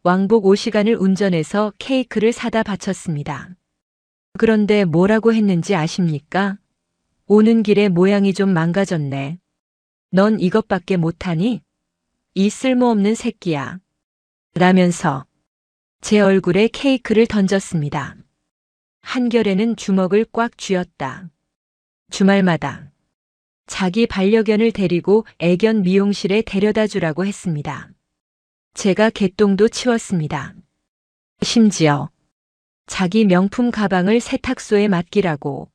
왕복 5시간을 운전해서 케이크를 사다 바쳤습니다. 그런데 뭐라고 했는지 아십니까? 오는 길에 모양이 좀 망가졌네. 넌 이것밖에 못하니? 이 쓸모없는 새끼야. 라면서 제 얼굴에 케이크를 던졌습니다. 한결에는 주먹을 꽉 쥐었다. 주말마다 자기 반려견을 데리고 애견 미용실에 데려다 주라고 했습니다. 제가 개똥도 치웠습니다. 심지어 자기 명품 가방을 세탁소에 맡기라고.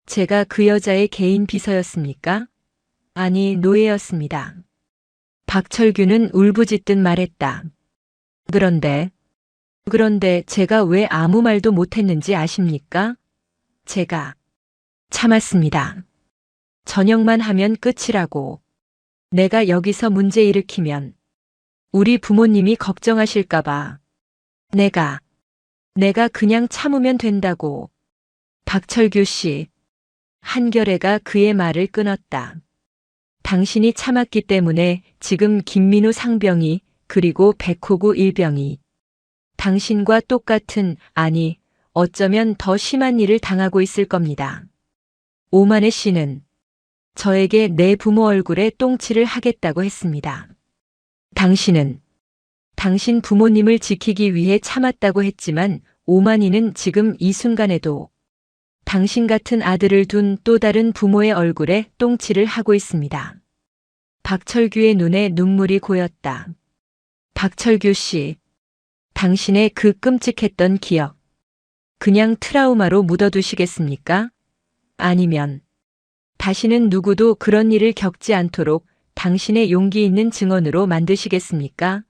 제가 그 여자의 개인 비서였습니까? 아니, 노예였습니다. 박철규는 울부짖듯 말했다. 그런데 제가 왜 아무 말도 못했는지 아십니까? 제가 참았습니다. 저녁만 하면 끝이라고. 내가 여기서 문제 일으키면 우리 부모님이 걱정하실까봐. 내가 그냥 참으면 된다고. 박철규 씨. 한결애가 그의 말을 끊었다. 당신이 참았기 때문에 지금 김민우 상병이 그리고 백호구 일병이 당신과 똑같은, 아니, 어쩌면 더 심한 일을 당하고 있을 겁니다. 오만혜 씨는 저에게 내 부모 얼굴에 똥칠을 하겠다고 했습니다. 당신은 당신 부모님을 지키기 위해 참았다고 했지만 오만희는 지금 이 순간에도 당신 같은 아들을 둔 또 다른 부모의 얼굴에 똥칠을 하고 있습니다. 박철규의 눈에 눈물이 고였다. 박철규 씨, 당신의 그 끔찍했던 기억, 그냥 트라우마로 묻어두시겠습니까? 아니면 다시는 누구도 그런 일을 겪지 않도록 당신의 용기 있는 증언으로 만드시겠습니까?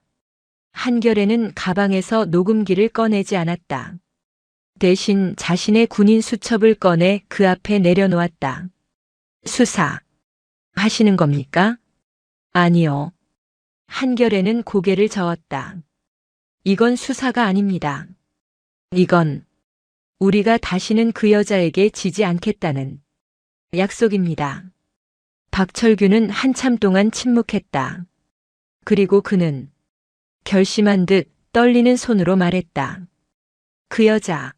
한결에는 가방에서 녹음기를 꺼내지 않았다. 대신 자신의 군인 수첩을 꺼내 그 앞에 내려놓았다. 수사 하시는 겁니까? 아니요. 한결에는 고개를 저었다. 이건 수사가 아닙니다. 이건 우리가 다시는 그 여자에게 지지 않겠다는 약속입니다. 박철규는 한참 동안 침묵했다. 그리고 그는 결심한 듯 떨리는 손으로 말했다. 그 여자,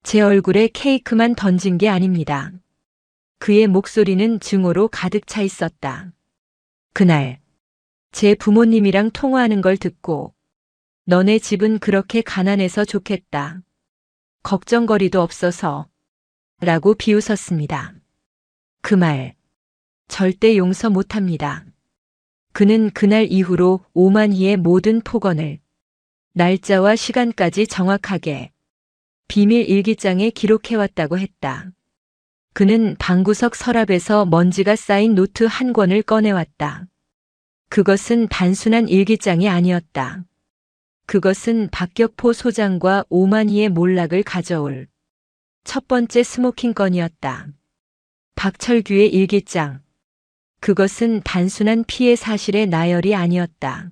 제 얼굴에 케이크만 던진 게 아닙니다. 그의 목소리는 증오로 가득 차 있었다. 그날 제 부모님이랑 통화하는 걸 듣고 너네 집은 그렇게 가난해서 좋겠다. 걱정거리도 없어서 라고 비웃었습니다. 그 말 절대 용서 못합니다. 그는 그날 이후로 오만희의 모든 폭언을 날짜와 시간까지 정확하게 비밀 일기장에 기록해왔다고 했다. 그는 방구석 서랍에서 먼지가 쌓인 노트 한 권을 꺼내왔다. 그것은 단순한 일기장이 아니었다. 그것은 박격포 소장과 오만희의 몰락을 가져올 첫 번째 스모킹 건이었다. 박철규의 일기장. 그것은 단순한 피해 사실의 나열이 아니었다.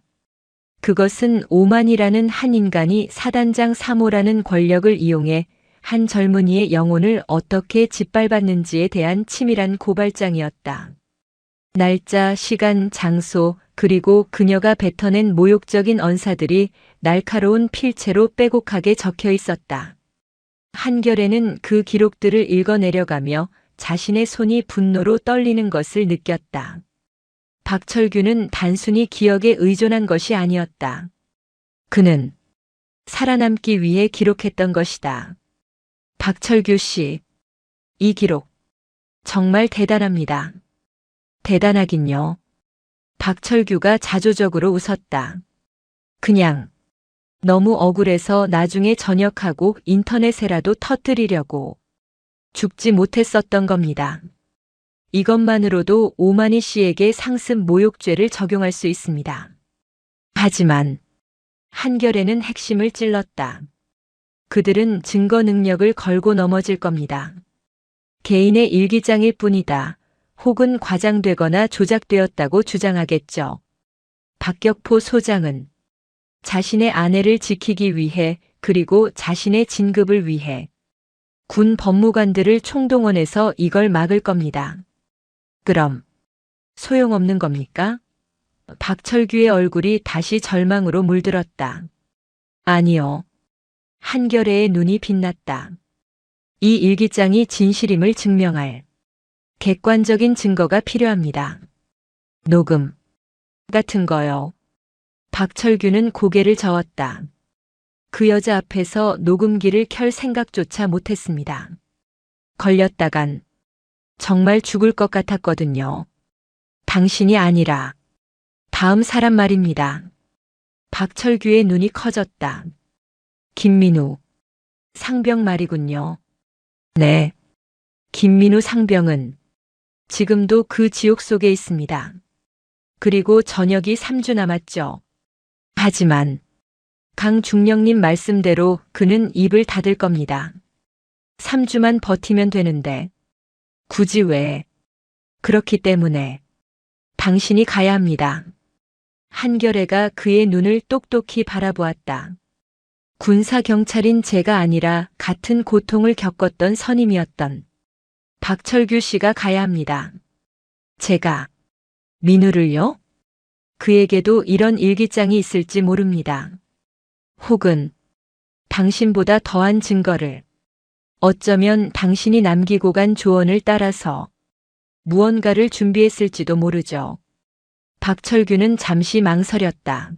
그것은 오만이라는 한 인간이 사단장 3호라는 권력을 이용해 한 젊은이의 영혼을 어떻게 짓밟았는지에 대한 치밀한 고발장이었다. 날짜, 시간, 장소, 그리고 그녀가 뱉어낸 모욕적인 언사들이 날카로운 필체로 빼곡하게 적혀 있었다. 한결에는 그 기록들을 읽어내려가며 자신의 손이 분노로 떨리는 것을 느꼈다. 박철규는 단순히 기억에 의존한 것이 아니었다. 그는 살아남기 위해 기록했던 것이다. 박철규 씨, 이 기록 정말 대단합니다. 대단하긴요. 박철규가 자조적으로 웃었다. 그냥 너무 억울해서 나중에 전역하고 인터넷에라도 터뜨리려고. 죽지 못했었던 겁니다. 이것만으로도 오마니 씨에게 상습 모욕죄를 적용할 수 있습니다. 하지만 한결에는 핵심을 찔렀다. 그들은 증거 능력을 걸고 넘어질 겁니다. 개인의 일기장일 뿐이다. 혹은 과장되거나 조작되었다고 주장하겠죠. 박격포 소장은 자신의 아내를 지키기 위해 그리고 자신의 진급을 위해 군 법무관들을 총동원해서 이걸 막을 겁니다. 그럼 소용없는 겁니까? 박철규의 얼굴이 다시 절망으로 물들었다. 아니요. 한결의 눈이 빛났다. 이 일기장이 진실임을 증명할 객관적인 증거가 필요합니다. 녹음 같은 거요. 박철규는 고개를 저었다. 그 여자 앞에서 녹음기를 켤 생각조차 못했습니다. 걸렸다간 정말 죽을 것 같았거든요. 당신이 아니라 다음 사람 말입니다. 박철규의 눈이 커졌다. 김민우 상병 말이군요. 네. 김민우 상병은 지금도 그 지옥 속에 있습니다. 그리고 전역이 3주 남았죠. 하지만 강중령님 말씀대로 그는 입을 닫을 겁니다. 3주만 버티면 되는데 굳이 왜? 그렇기 때문에 당신이 가야 합니다. 한결애가 그의 눈을 똑똑히 바라보았다. 군사경찰인 제가 아니라 같은 고통을 겪었던 선임이었던 박철규 씨가 가야 합니다. 제가 민우를요? 그에게도 이런 일기장이 있을지 모릅니다. 혹은 당신보다 더한 증거를 어쩌면 당신이 남기고 간 조언을 따라서 무언가를 준비했을지도 모르죠. 박철규는 잠시 망설였다.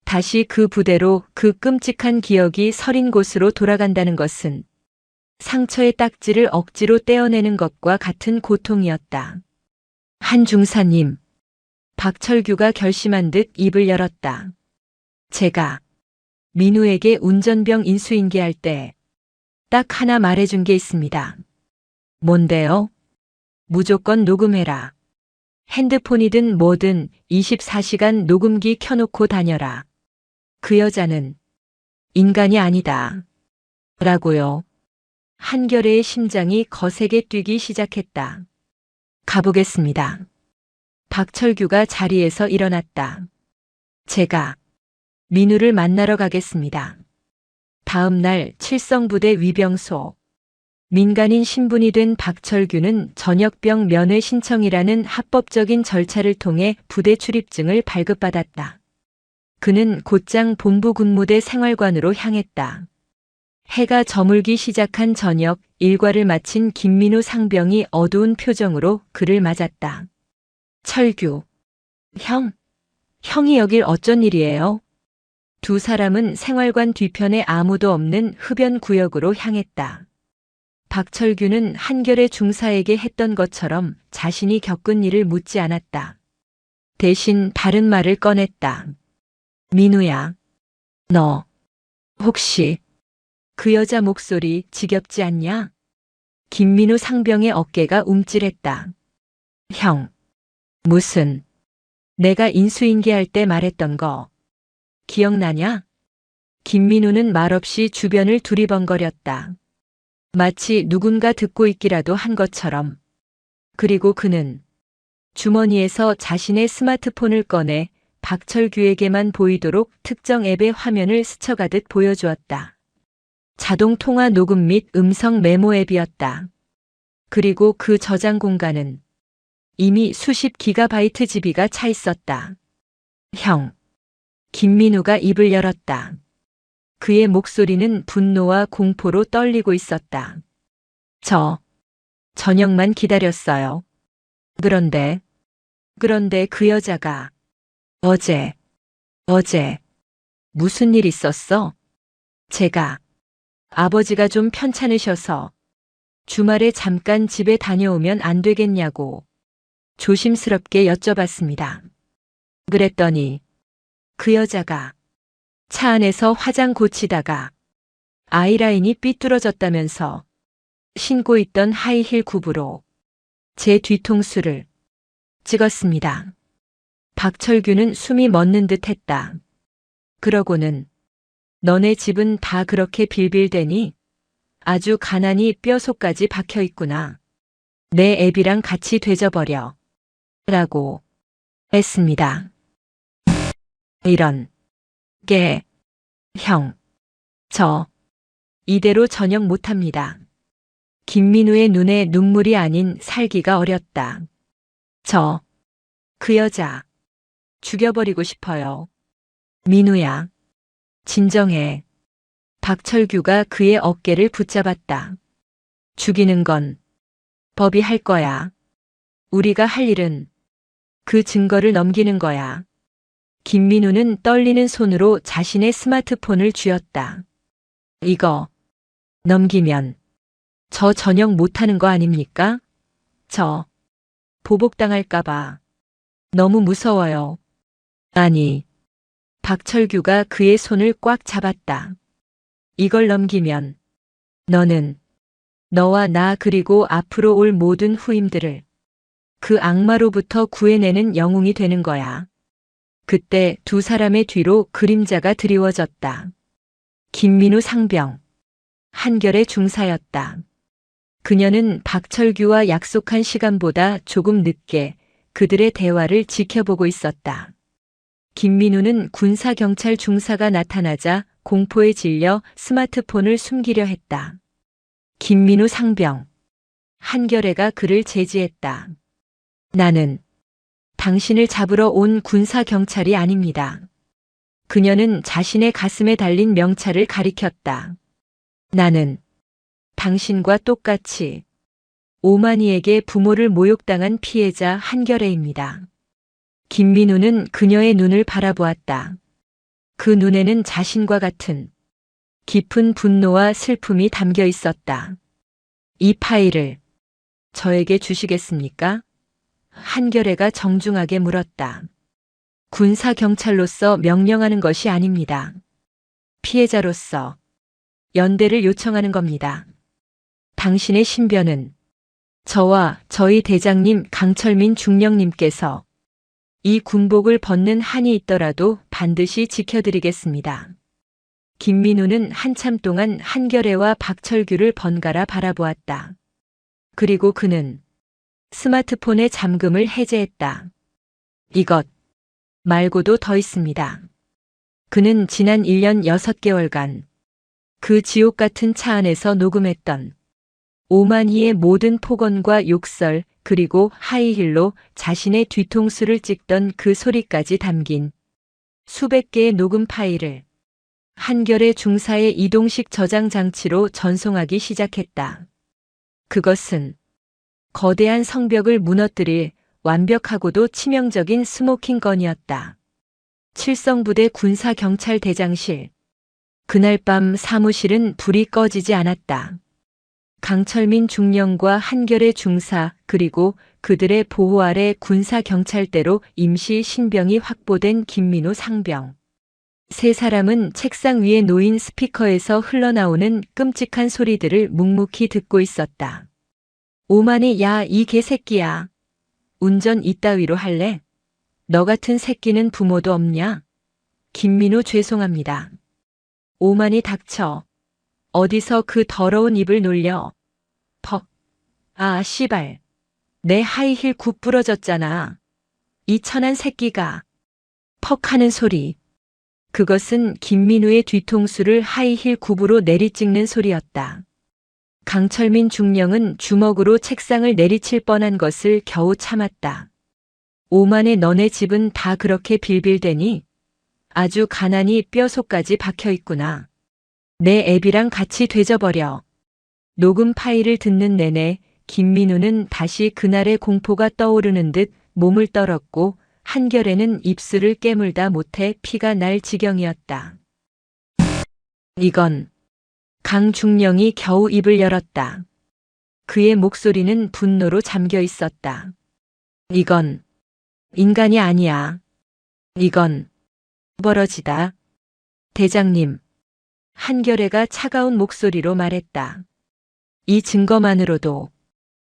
다시 그 부대로 그 끔찍한 기억이 서린 곳으로 돌아간다는 것은 상처의 딱지를 억지로 떼어내는 것과 같은 고통이었다. 한 중사님, 박철규가 결심한 듯 입을 열었다. 제가 민우에게 운전병 인수인계할 때 딱 하나 말해준 게 있습니다. 뭔데요? 무조건 녹음해라. 핸드폰이든 뭐든 24시간 녹음기 켜놓고 다녀라. 그 여자는 인간이 아니다. 라고요. 한결의 심장이 거세게 뛰기 시작했다. 가보겠습니다. 박철규가 자리에서 일어났다. 제가 민우를 만나러 가겠습니다. 다음 날 칠성부대 위병소. 민간인 신분이 된 박철규는 전역병 면회 신청이라는 합법적인 절차를 통해 부대 출입증을 발급받았다. 그는 곧장 본부 군무대 생활관으로 향했다. 해가 저물기 시작한 저녁 일과를 마친 김민우 상병이 어두운 표정으로 그를 맞았다. 철규. 형이 여길 어쩐 일이에요? 두 사람은 생활관 뒤편에 아무도 없는 흡연 구역으로 향했다. 박철규는 한결의 중사에게 했던 것처럼 자신이 겪은 일을 묻지 않았다. 대신 다른 말을 꺼냈다. 민우야, 너 혹시 그 여자 목소리 지겹지 않냐? 김민우 상병의 어깨가 움찔했다. 형, 무슨 내가 인수인계할 때 말했던 거 기억나냐? 김민우는 말없이 주변을 두리번거렸다. 마치 누군가 듣고 있기라도 한 것처럼. 그리고 그는 주머니에서 자신의 스마트폰을 꺼내 박철규에게만 보이도록 특정 앱의 화면을 스쳐가듯 보여주었다. 자동 통화 녹음 및 음성 메모 앱이었다. 그리고 그 저장 공간은 이미 수십 기가바이트 GB가 차 있었다. 형. 김민우가 입을 열었다. 그의 목소리는 분노와 공포로 떨리고 있었다. 저녁만 기다렸어요. 그런데 그 여자가 어제 무슨 일 있었어? 제가 아버지가 좀 편찮으셔서 주말에 잠깐 집에 다녀오면 안 되겠냐고 조심스럽게 여쭤봤습니다. 그랬더니 그 여자가 차 안에서 화장 고치다가 아이라인이 삐뚤어졌다면서 신고 있던 하이힐 굽으로 제 뒤통수를 찍었습니다. 박철규는 숨이 멎는 듯 했다. 그러고는 너네 집은 다 그렇게 빌빌대니 아주 가난이 뼈속까지 박혀 있구나. 내 애비랑 같이 되져버려. 라고 했습니다. 이런 게 형, 저 이대로 전역 못합니다. 김민우의 눈에 눈물이 아닌 살기가 어렸다. 저 그 여자 죽여버리고 싶어요. 민우야, 진정해. 박철규가 그의 어깨를 붙잡았다. 죽이는 건 법이 할 거야. 우리가 할 일은 그 증거를 넘기는 거야. 김민우는 떨리는 손으로 자신의 스마트폰을 쥐었다. 이거 넘기면 저 전역 못하는 거 아닙니까? 저 보복당할까봐 너무 무서워요. 아니, 박철규가 그의 손을 꽉 잡았다. 이걸 넘기면 너는 너와 나 그리고 앞으로 올 모든 후임들을 그 악마로부터 구해내는 영웅이 되는 거야. 그때 두 사람의 뒤로 그림자가 드리워졌다. 김민우 상병, 한결의 중사였다. 그녀는 박철규와 약속한 시간보다 조금 늦게 그들의 대화를 지켜보고 있었다. 김민우는 군사경찰 중사가 나타나자 공포에 질려 스마트폰을 숨기려 했다. 김민우 상병, 한결애가 그를 제지했다. 나는 당신을 잡으러 온 군사경찰이 아닙니다. 그녀는 자신의 가슴에 달린 명찰을 가리켰다. 나는 당신과 똑같이 오만이에게 부모를 모욕당한 피해자 한결애입니다. 김민우는 그녀의 눈을 바라보았다. 그 눈에는 자신과 같은 깊은 분노와 슬픔이 담겨 있었다. 이 파일을 저에게 주시겠습니까? 한결애가 정중하게 물었다. 군사경찰로서 명령하는 것이 아닙니다. 피해자로서 연대를 요청하는 겁니다. 당신의 신변은 저와 저희 대장님 강철민 중령님께서 이 군복을 벗는 한이 있더라도 반드시 지켜드리겠습니다. 김민우는 한참 동안 한결애와 박철규를 번갈아 바라보았다. 그리고 그는 스마트폰의 잠금을 해제했다. 이것 말고도 더 있습니다. 그는 지난 1년 6개월간 그 지옥 같은 차 안에서 녹음했던 오만희의 모든 폭언과 욕설 그리고 하이힐로 자신의 뒤통수를 찍던 그 소리까지 담긴 수백 개의 녹음 파일을 한결의 중사의 이동식 저장 장치로 전송하기 시작했다. 그것은 거대한 성벽을 무너뜨릴 완벽하고도 치명적인 스모킹건이었다. 칠성부대 군사경찰대장실. 그날 밤 사무실은 불이 꺼지지 않았다. 강철민 중령과 한결의 중사 그리고 그들의 보호 아래 군사경찰대로 임시 신병이 확보된 김민우 상병. 세 사람은 책상 위에 놓인 스피커에서 흘러나오는 끔찍한 소리들을 묵묵히 듣고 있었다. 오만이 야 이 개새끼야. 운전 이따위로 할래? 너 같은 새끼는 부모도 없냐? 김민우 죄송합니다. 오만이 닥쳐. 어디서 그 더러운 입을 놀려. 퍽. 아 씨발. 내 하이힐 굽 부러졌잖아. 이 천한 새끼가. 퍽 하는 소리. 그것은 김민우의 뒤통수를 하이힐 굽으로 내리찍는 소리였다. 강철민 중령은 주먹으로 책상을 내리칠 뻔한 것을 겨우 참았다. 오만의 너네 집은 다 그렇게 빌빌대니 아주 가난이 뼈속까지 박혀 있구나. 내 애비랑 같이 되져버려. 녹음 파일을 듣는 내내 김민우는 다시 그날의 공포가 떠오르는 듯 몸을 떨었고 한결에는 입술을 깨물다 못해 피가 날 지경이었다. 이건 강중령이 겨우 입을 열었다. 그의 목소리는 분노로 잠겨 있었다. 이건 인간이 아니야. 이건 버러지다. 대장님. 한결애가 차가운 목소리로 말했다. 이 증거만으로도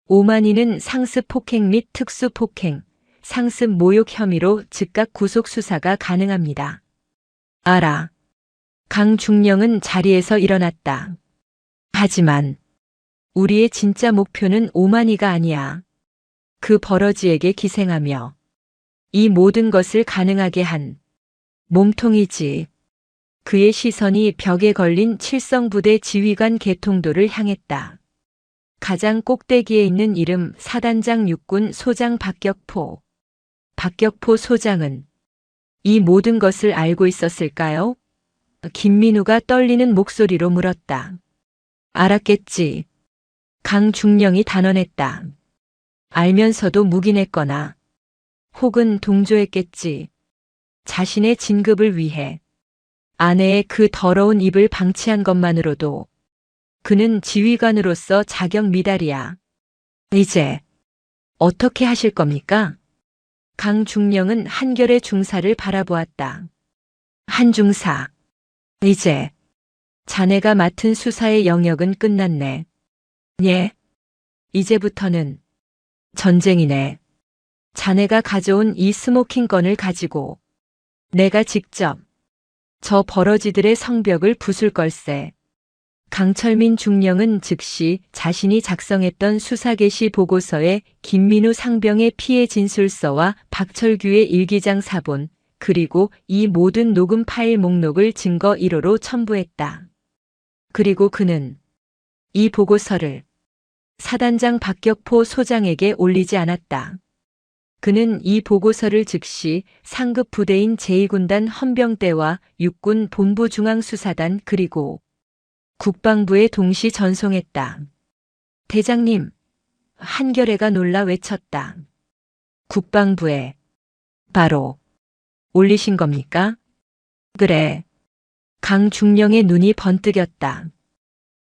오만희는 상습 폭행 및 특수 폭행, 상습 모욕 혐의로 즉각 구속 수사가 가능합니다. 알아. 강중령은 자리에서 일어났다. 하지만 우리의 진짜 목표는 오만희가 아니야. 그 버러지에게 기생하며 이 모든 것을 가능하게 한 몸통이지. 그의 시선이 벽에 걸린 칠성부대 지휘관 개통도를 향했다. 가장 꼭대기에 있는 이름 사단장 육군 소장 박격포. 박격포 소장은 이 모든 것을 알고 있었을까요? 김민우가 떨리는 목소리로 물었다. 알았겠지. 강중령이 단언했다. 알면서도 묵인했거나 혹은 동조했겠지. 자신의 진급을 위해 아내의 그 더러운 입을 방치한 것만으로도 그는 지휘관으로서 자격 미달이야. 이제 어떻게 하실 겁니까? 강중령은 한결의 중사를 바라보았다. 한중사, 이제 자네가 맡은 수사의 영역은 끝났네. 예, 이제부터는 전쟁이네. 자네가 가져온 이 스모킹 건을 가지고 내가 직접 저 버러지들의 성벽을 부술 걸세. 강철민 중령은 즉시 자신이 작성했던 수사개시 보고서에 김민우 상병의 피해 진술서와 박철규의 일기장 사본, 그리고 이 모든 녹음 파일 목록을 증거 1호로 첨부했다. 그리고 그는 이 보고서를 사단장 박격포 소장에게 올리지 않았다. 그는 이 보고서를 즉시 상급 부대인 제2군단 헌병대와 육군 본부 중앙수사단 그리고 국방부에 동시 전송했다. 대장님, 한겨레가 놀라 외쳤다. 국방부에 바로 올리신 겁니까? 그래. 강중령의 눈이 번뜩였다.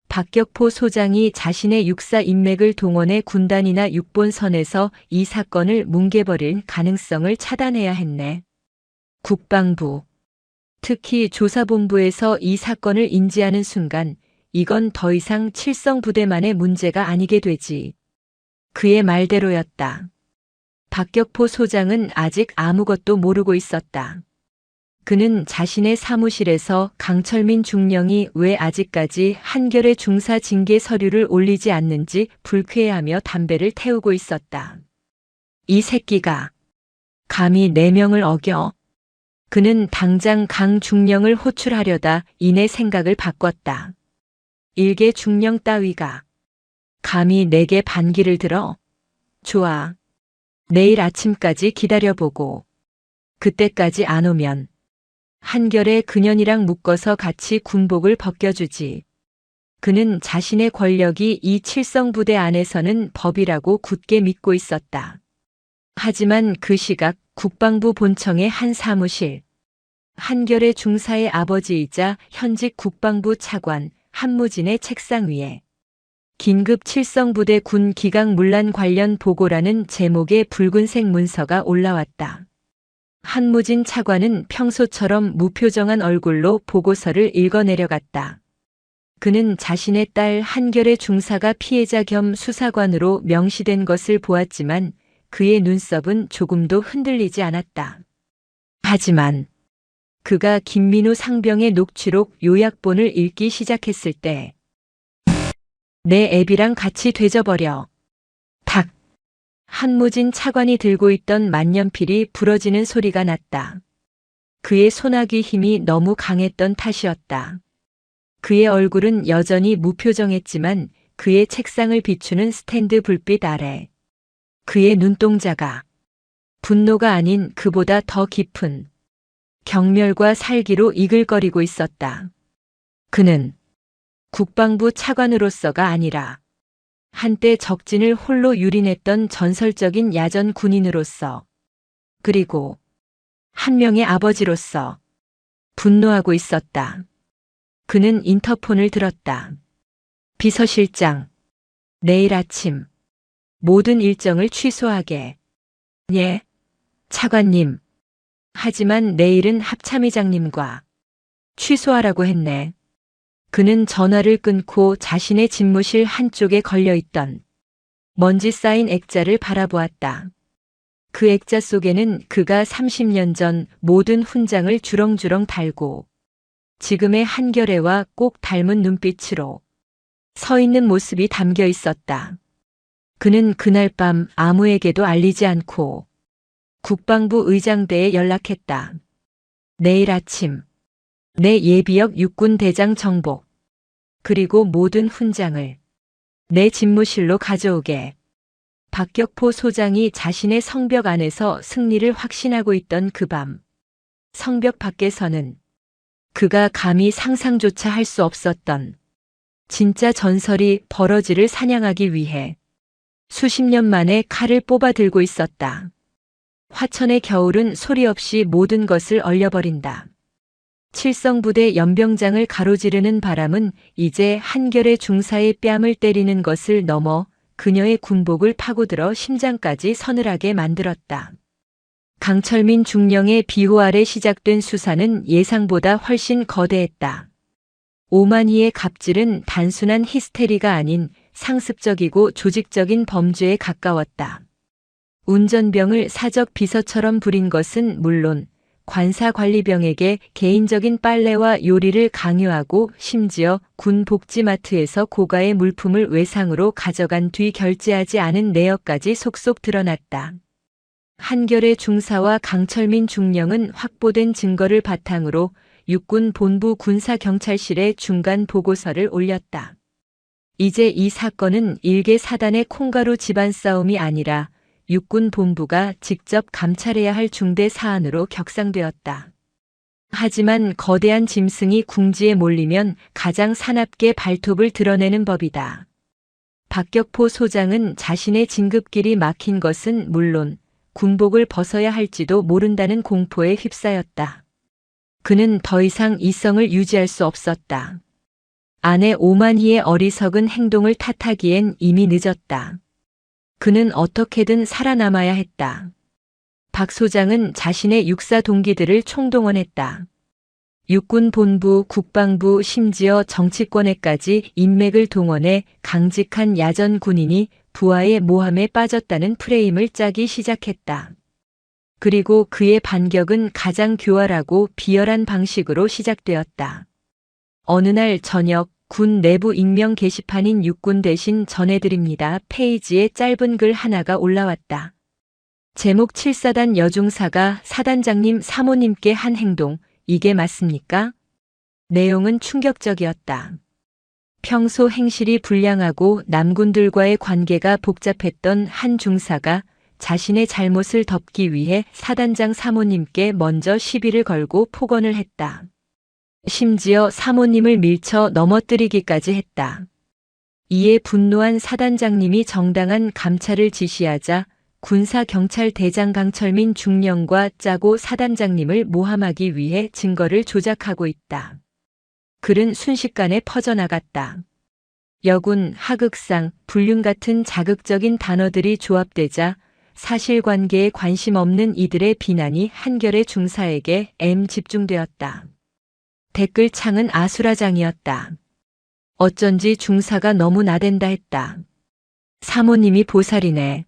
박격포 소장이 자신의 육사 인맥을 동원해 군단이나 육본선에서 이 사건을 뭉개버릴 가능성을 차단해야 했네. 국방부, 특히 조사본부에서 이 사건을 인지하는 순간 이건 더 이상 칠성부대만의 문제가 아니게 되지. 그의 말대로였다. 박격포 소장은 아직 아무것도 모르고 있었다. 그는 자신의 사무실에서 강철민 중령이 왜 아직까지 한겨레 중사 징계 서류를 올리지 않는지 불쾌해하며 담배를 태우고 있었다. 이 새끼가 감히 내 명을 어겨. 그는 당장 강중령을 호출하려다 이내 생각을 바꿨다. 일개 중령 따위가 감히 내게 반기를 들어? 좋아. 내일 아침까지 기다려보고 그때까지 안 오면 한결에 그년이랑 묶어서 같이 군복을 벗겨주지. 그는 자신의 권력이 이 칠성부대 안에서는 법이라고 굳게 믿고 있었다. 하지만 그 시각 국방부 본청의 한 사무실, 한결의 중사의 아버지이자 현직 국방부 차관 한무진의 책상 위에 긴급 칠성부대 군 기강 문란 관련 보고라는 제목의 붉은색 문서가 올라왔다. 한무진 차관은 평소처럼 무표정한 얼굴로 보고서를 읽어내려갔다. 그는 자신의 딸 한결의 중사가 피해자 겸 수사관으로 명시된 것을 보았지만 그의 눈썹은 조금도 흔들리지 않았다. 하지만 그가 김민우 상병의 녹취록 요약본을 읽기 시작했을 때 내 애비랑 같이 되져버려. 탁! 한무진 차관이 들고 있던 만년필이 부러지는 소리가 났다. 그의 소나귀 힘이 너무 강했던 탓이었다. 그의 얼굴은 여전히 무표정했지만 그의 책상을 비추는 스탠드 불빛 아래 그의 눈동자가 분노가 아닌 그보다 더 깊은 경멸과 살기로 이글거리고 있었다. 그는 국방부 차관으로서가 아니라 한때 적진을 홀로 유린했던 전설적인 야전 군인으로서 그리고 한 명의 아버지로서 분노하고 있었다. 그는 인터폰을 들었다. 비서실장, 내일 아침 모든 일정을 취소하게. 예, 차관님. 하지만 내일은 합참의장님과 취소하라고 했네. 그는 전화를 끊고 자신의 집무실 한쪽에 걸려있던 먼지 쌓인 액자를 바라보았다. 그 액자 속에는 그가 30년 전 모든 훈장을 주렁주렁 달고 지금의 한결애와 꼭 닮은 눈빛으로 서 있는 모습이 담겨 있었다. 그는 그날 밤 아무에게도 알리지 않고 국방부 의장대에 연락했다. 내일 아침 내 예비역 육군 대장 정복 그리고 모든 훈장을 내 집무실로 가져오게. 박격포 소장이 자신의 성벽 안에서 승리를 확신하고 있던 그 밤, 성벽 밖에서는 그가 감히 상상조차 할 수 없었던 진짜 전설이 벌어지를 사냥하기 위해 수십 년 만에 칼을 뽑아 들고 있었다. 화천의 겨울은 소리 없이 모든 것을 얼려버린다. 칠성부대 연병장을 가로지르는 바람은 이제 한결의 중사의 뺨을 때리는 것을 넘어 그녀의 군복을 파고들어 심장까지 서늘하게 만들었다. 강철민 중령의 비호 아래 시작된 수사는 예상보다 훨씬 거대했다. 오만희의 갑질은 단순한 히스테리가 아닌 상습적이고 조직적인 범죄에 가까웠다. 운전병을 사적 비서처럼 부린 것은 물론 관사관리병에게 개인적인 빨래와 요리를 강요하고 심지어 군 복지마트에서 고가의 물품을 외상으로 가져간 뒤 결제하지 않은 내역까지 속속 드러났다. 한결의 중사와 강철민 중령은 확보된 증거를 바탕으로 육군 본부 군사경찰실에 중간 보고서를 올렸다. 이제 이 사건은 일개 사단의 콩가루 집안 싸움이 아니라 육군 본부가 직접 감찰해야 할 중대 사안으로 격상되었다. 하지만 거대한 짐승이 궁지에 몰리면 가장 사납게 발톱을 드러내는 법이다. 박격포 소장은 자신의 진급길이 막힌 것은 물론 군복을 벗어야 할지도 모른다는 공포에 휩싸였다. 그는 더 이상 이성을 유지할 수 없었다. 아내 오만희의 어리석은 행동을 탓하기엔 이미 늦었다. 그는 어떻게든 살아남아야 했다. 박 소장은 자신의 육사 동기들을 총동원했다. 육군 본부, 국방부, 심지어 정치권에까지 인맥을 동원해 강직한 야전 군인이 부하의 모함에 빠졌다는 프레임을 짜기 시작했다. 그리고 그의 반격은 가장 교활하고 비열한 방식으로 시작되었다. 어느 날 저녁 군 내부 익명 게시판인 육군 대신 전해드립니다. 페이지에 짧은 글 하나가 올라왔다. 제목 7사단 여중사가 사단장님 사모님께 한 행동, 이게 맞습니까? 내용은 충격적이었다. 평소 행실이 불량하고 남군들과의 관계가 복잡했던 한 중사가 자신의 잘못을 덮기 위해 사단장 사모님께 먼저 시비를 걸고 폭언을 했다. 심지어 사모님을 밀쳐 넘어뜨리기까지 했다. 이에 분노한 사단장님이 정당한 감찰을 지시하자 군사경찰대장 강철민 중령과 짜고 사단장님을 모함하기 위해 증거를 조작하고 있다. 글은 순식간에 퍼져나갔다. 여군, 하극상, 불륜 같은 자극적인 단어들이 조합되자 사실관계에 관심 없는 이들의 비난이 한결의 중사에게 집중되었다. 댓글창은 아수라장이었다. 어쩐지 중사가 너무 나댄다 했다. 사모님이 보살이네.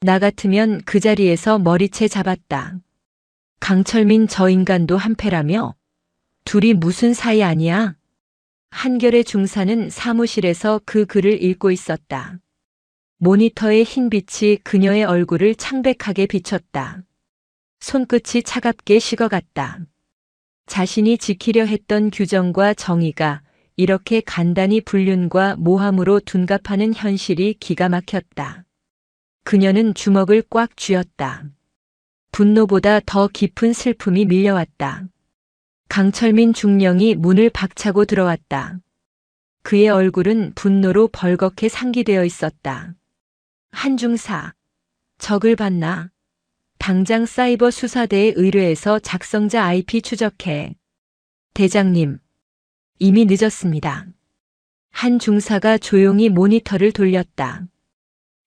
나 같으면 그 자리에서 머리채 잡았다. 강철민 저 인간도 한패라며? 둘이 무슨 사이 아니야? 한결의 중사는 사무실에서 그 글을 읽고 있었다. 모니터의 흰 빛이 그녀의 얼굴을 창백하게 비췄다. 손끝이 차갑게 식어갔다. 자신이 지키려 했던 규정과 정의가 이렇게 간단히 불륜과 모함으로 둔갑하는 현실이 기가 막혔다. 그녀는 주먹을 꽉 쥐었다. 분노보다 더 깊은 슬픔이 밀려왔다. 강철민 중령이 문을 박차고 들어왔다. 그의 얼굴은 분노로 벌겋게 상기되어 있었다. 한중사, 적을 봤나? 당장 사이버 수사대에 의뢰해서 작성자 IP 추적해. 대장님, 이미 늦었습니다. 한 중사가 조용히 모니터를 돌렸다.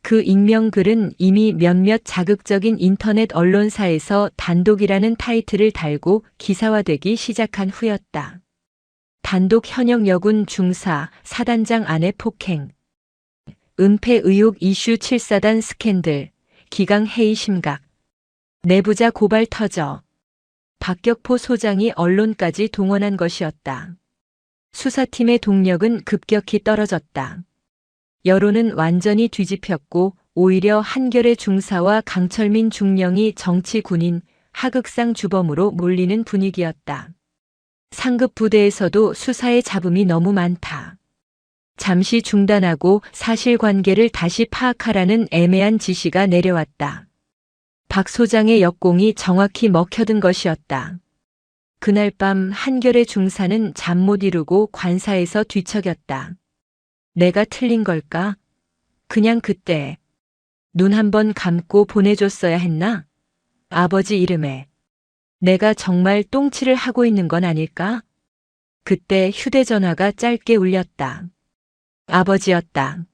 그 익명글은 이미 몇몇 자극적인 인터넷 언론사에서 단독이라는 타이틀을 달고 기사화되기 시작한 후였다. 단독 현역 여군 중사, 사단장 아내 폭행. 은폐 의혹 이슈 7사단 스캔들. 기강 회의 심각. 내부자 고발 터져. 박격포 소장이 언론까지 동원한 것이었다. 수사팀의 동력은 급격히 떨어졌다. 여론은 완전히 뒤집혔고 오히려 한겨레 중사와 강철민 중령이 정치 군인, 하극상 주범으로 몰리는 분위기였다. 상급 부대에서도 수사의 잡음이 너무 많다. 잠시 중단하고 사실관계를 다시 파악하라는 애매한 지시가 내려왔다. 박 소장의 역공이 정확히 먹혀든 것이었다. 그날 밤 한겨레 중사는 잠 못 이루고 관사에서 뒤척였다. 내가 틀린 걸까? 그냥 그때 눈 한 번 감고 보내줬어야 했나? 아버지 이름에 내가 정말 똥칠을 하고 있는 건 아닐까? 그때 휴대전화가 짧게 울렸다. 아버지였다.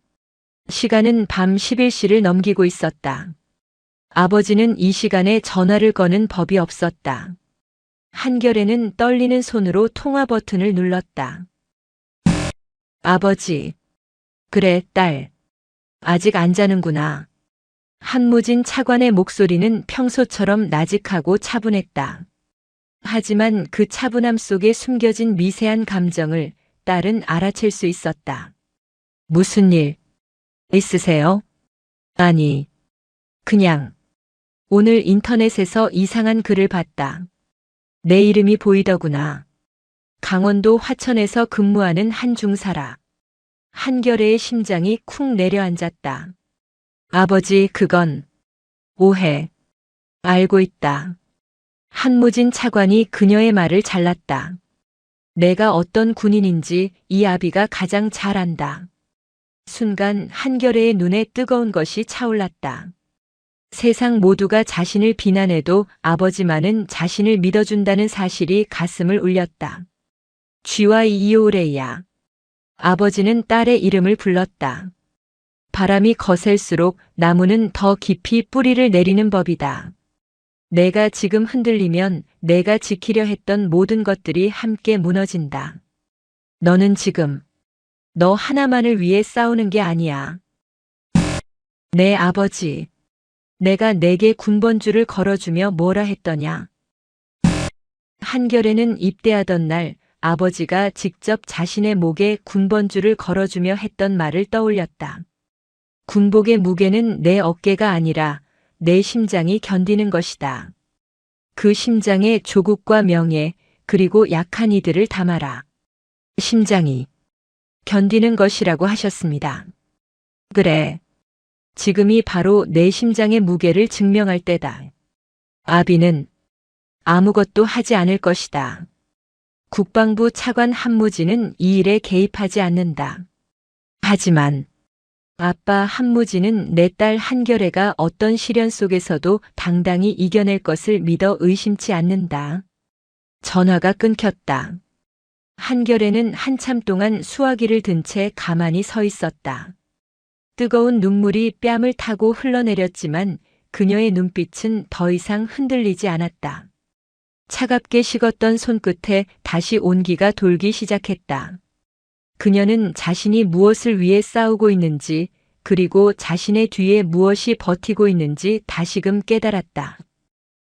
시간은 밤 11시를 넘기고 있었다. 아버지는 이 시간에 전화를 거는 법이 없었다. 한겨레는 떨리는 손으로 통화 버튼을 눌렀다. 아버지. 그래, 딸. 아직 안 자는구나. 한무진 차관의 목소리는 평소처럼 나직하고 차분했다. 하지만 그 차분함 속에 숨겨진 미세한 감정을 딸은 알아챌 수 있었다. 무슨 일 있으세요? 아니, 그냥 오늘 인터넷에서 이상한 글을 봤다. 내 이름이 보이더구나. 강원도 화천에서 근무하는 한 중사라. 한겨레의 심장이 쿵 내려앉았다. 아버지, 그건 오해. 알고 있다. 한무진 차관이 그녀의 말을 잘랐다. 내가 어떤 군인인지 이 아비가 가장 잘 안다. 순간 한겨레의 눈에 뜨거운 것이 차올랐다. 세상 모두가 자신을 비난해도 아버지만은 자신을 믿어준다는 사실이 가슴을 울렸다. 쥐와 이오레야. 아버지는 딸의 이름을 불렀다. 바람이 거셀수록 나무는 더 깊이 뿌리를 내리는 법이다. 내가 지금 흔들리면 내가 지키려 했던 모든 것들이 함께 무너진다. 너는 지금 너 하나만을 위해 싸우는 게 아니야. 내 아버지. 내가 내게 군번줄을 걸어주며 뭐라 했더냐. 한겨레는 입대하던 날 아버지가 직접 자신의 목에 군번줄을 걸어주며 했던 말을 떠올렸다. 군복의 무게는 내 어깨가 아니라 내 심장이 견디는 것이다. 그 심장에 조국과 명예 그리고 약한 이들을 담아라. 심장이 견디는 것이라고 하셨습니다. 그래. 지금이 바로 내 심장의 무게를 증명할 때다. 아비는 아무것도 하지 않을 것이다. 국방부 차관 한무진은 이 일에 개입하지 않는다. 하지만 아빠 한무진은 내 딸 한겨레가 어떤 시련 속에서도 당당히 이겨낼 것을 믿어 의심치 않는다. 전화가 끊겼다. 한겨레는 한참 동안 수화기를 든 채 가만히 서 있었다. 뜨거운 눈물이 뺨을 타고 흘러내렸지만 그녀의 눈빛은 더 이상 흔들리지 않았다. 차갑게 식었던 손끝에 다시 온기가 돌기 시작했다. 그녀는 자신이 무엇을 위해 싸우고 있는지 그리고 자신의 뒤에 무엇이 버티고 있는지 다시금 깨달았다.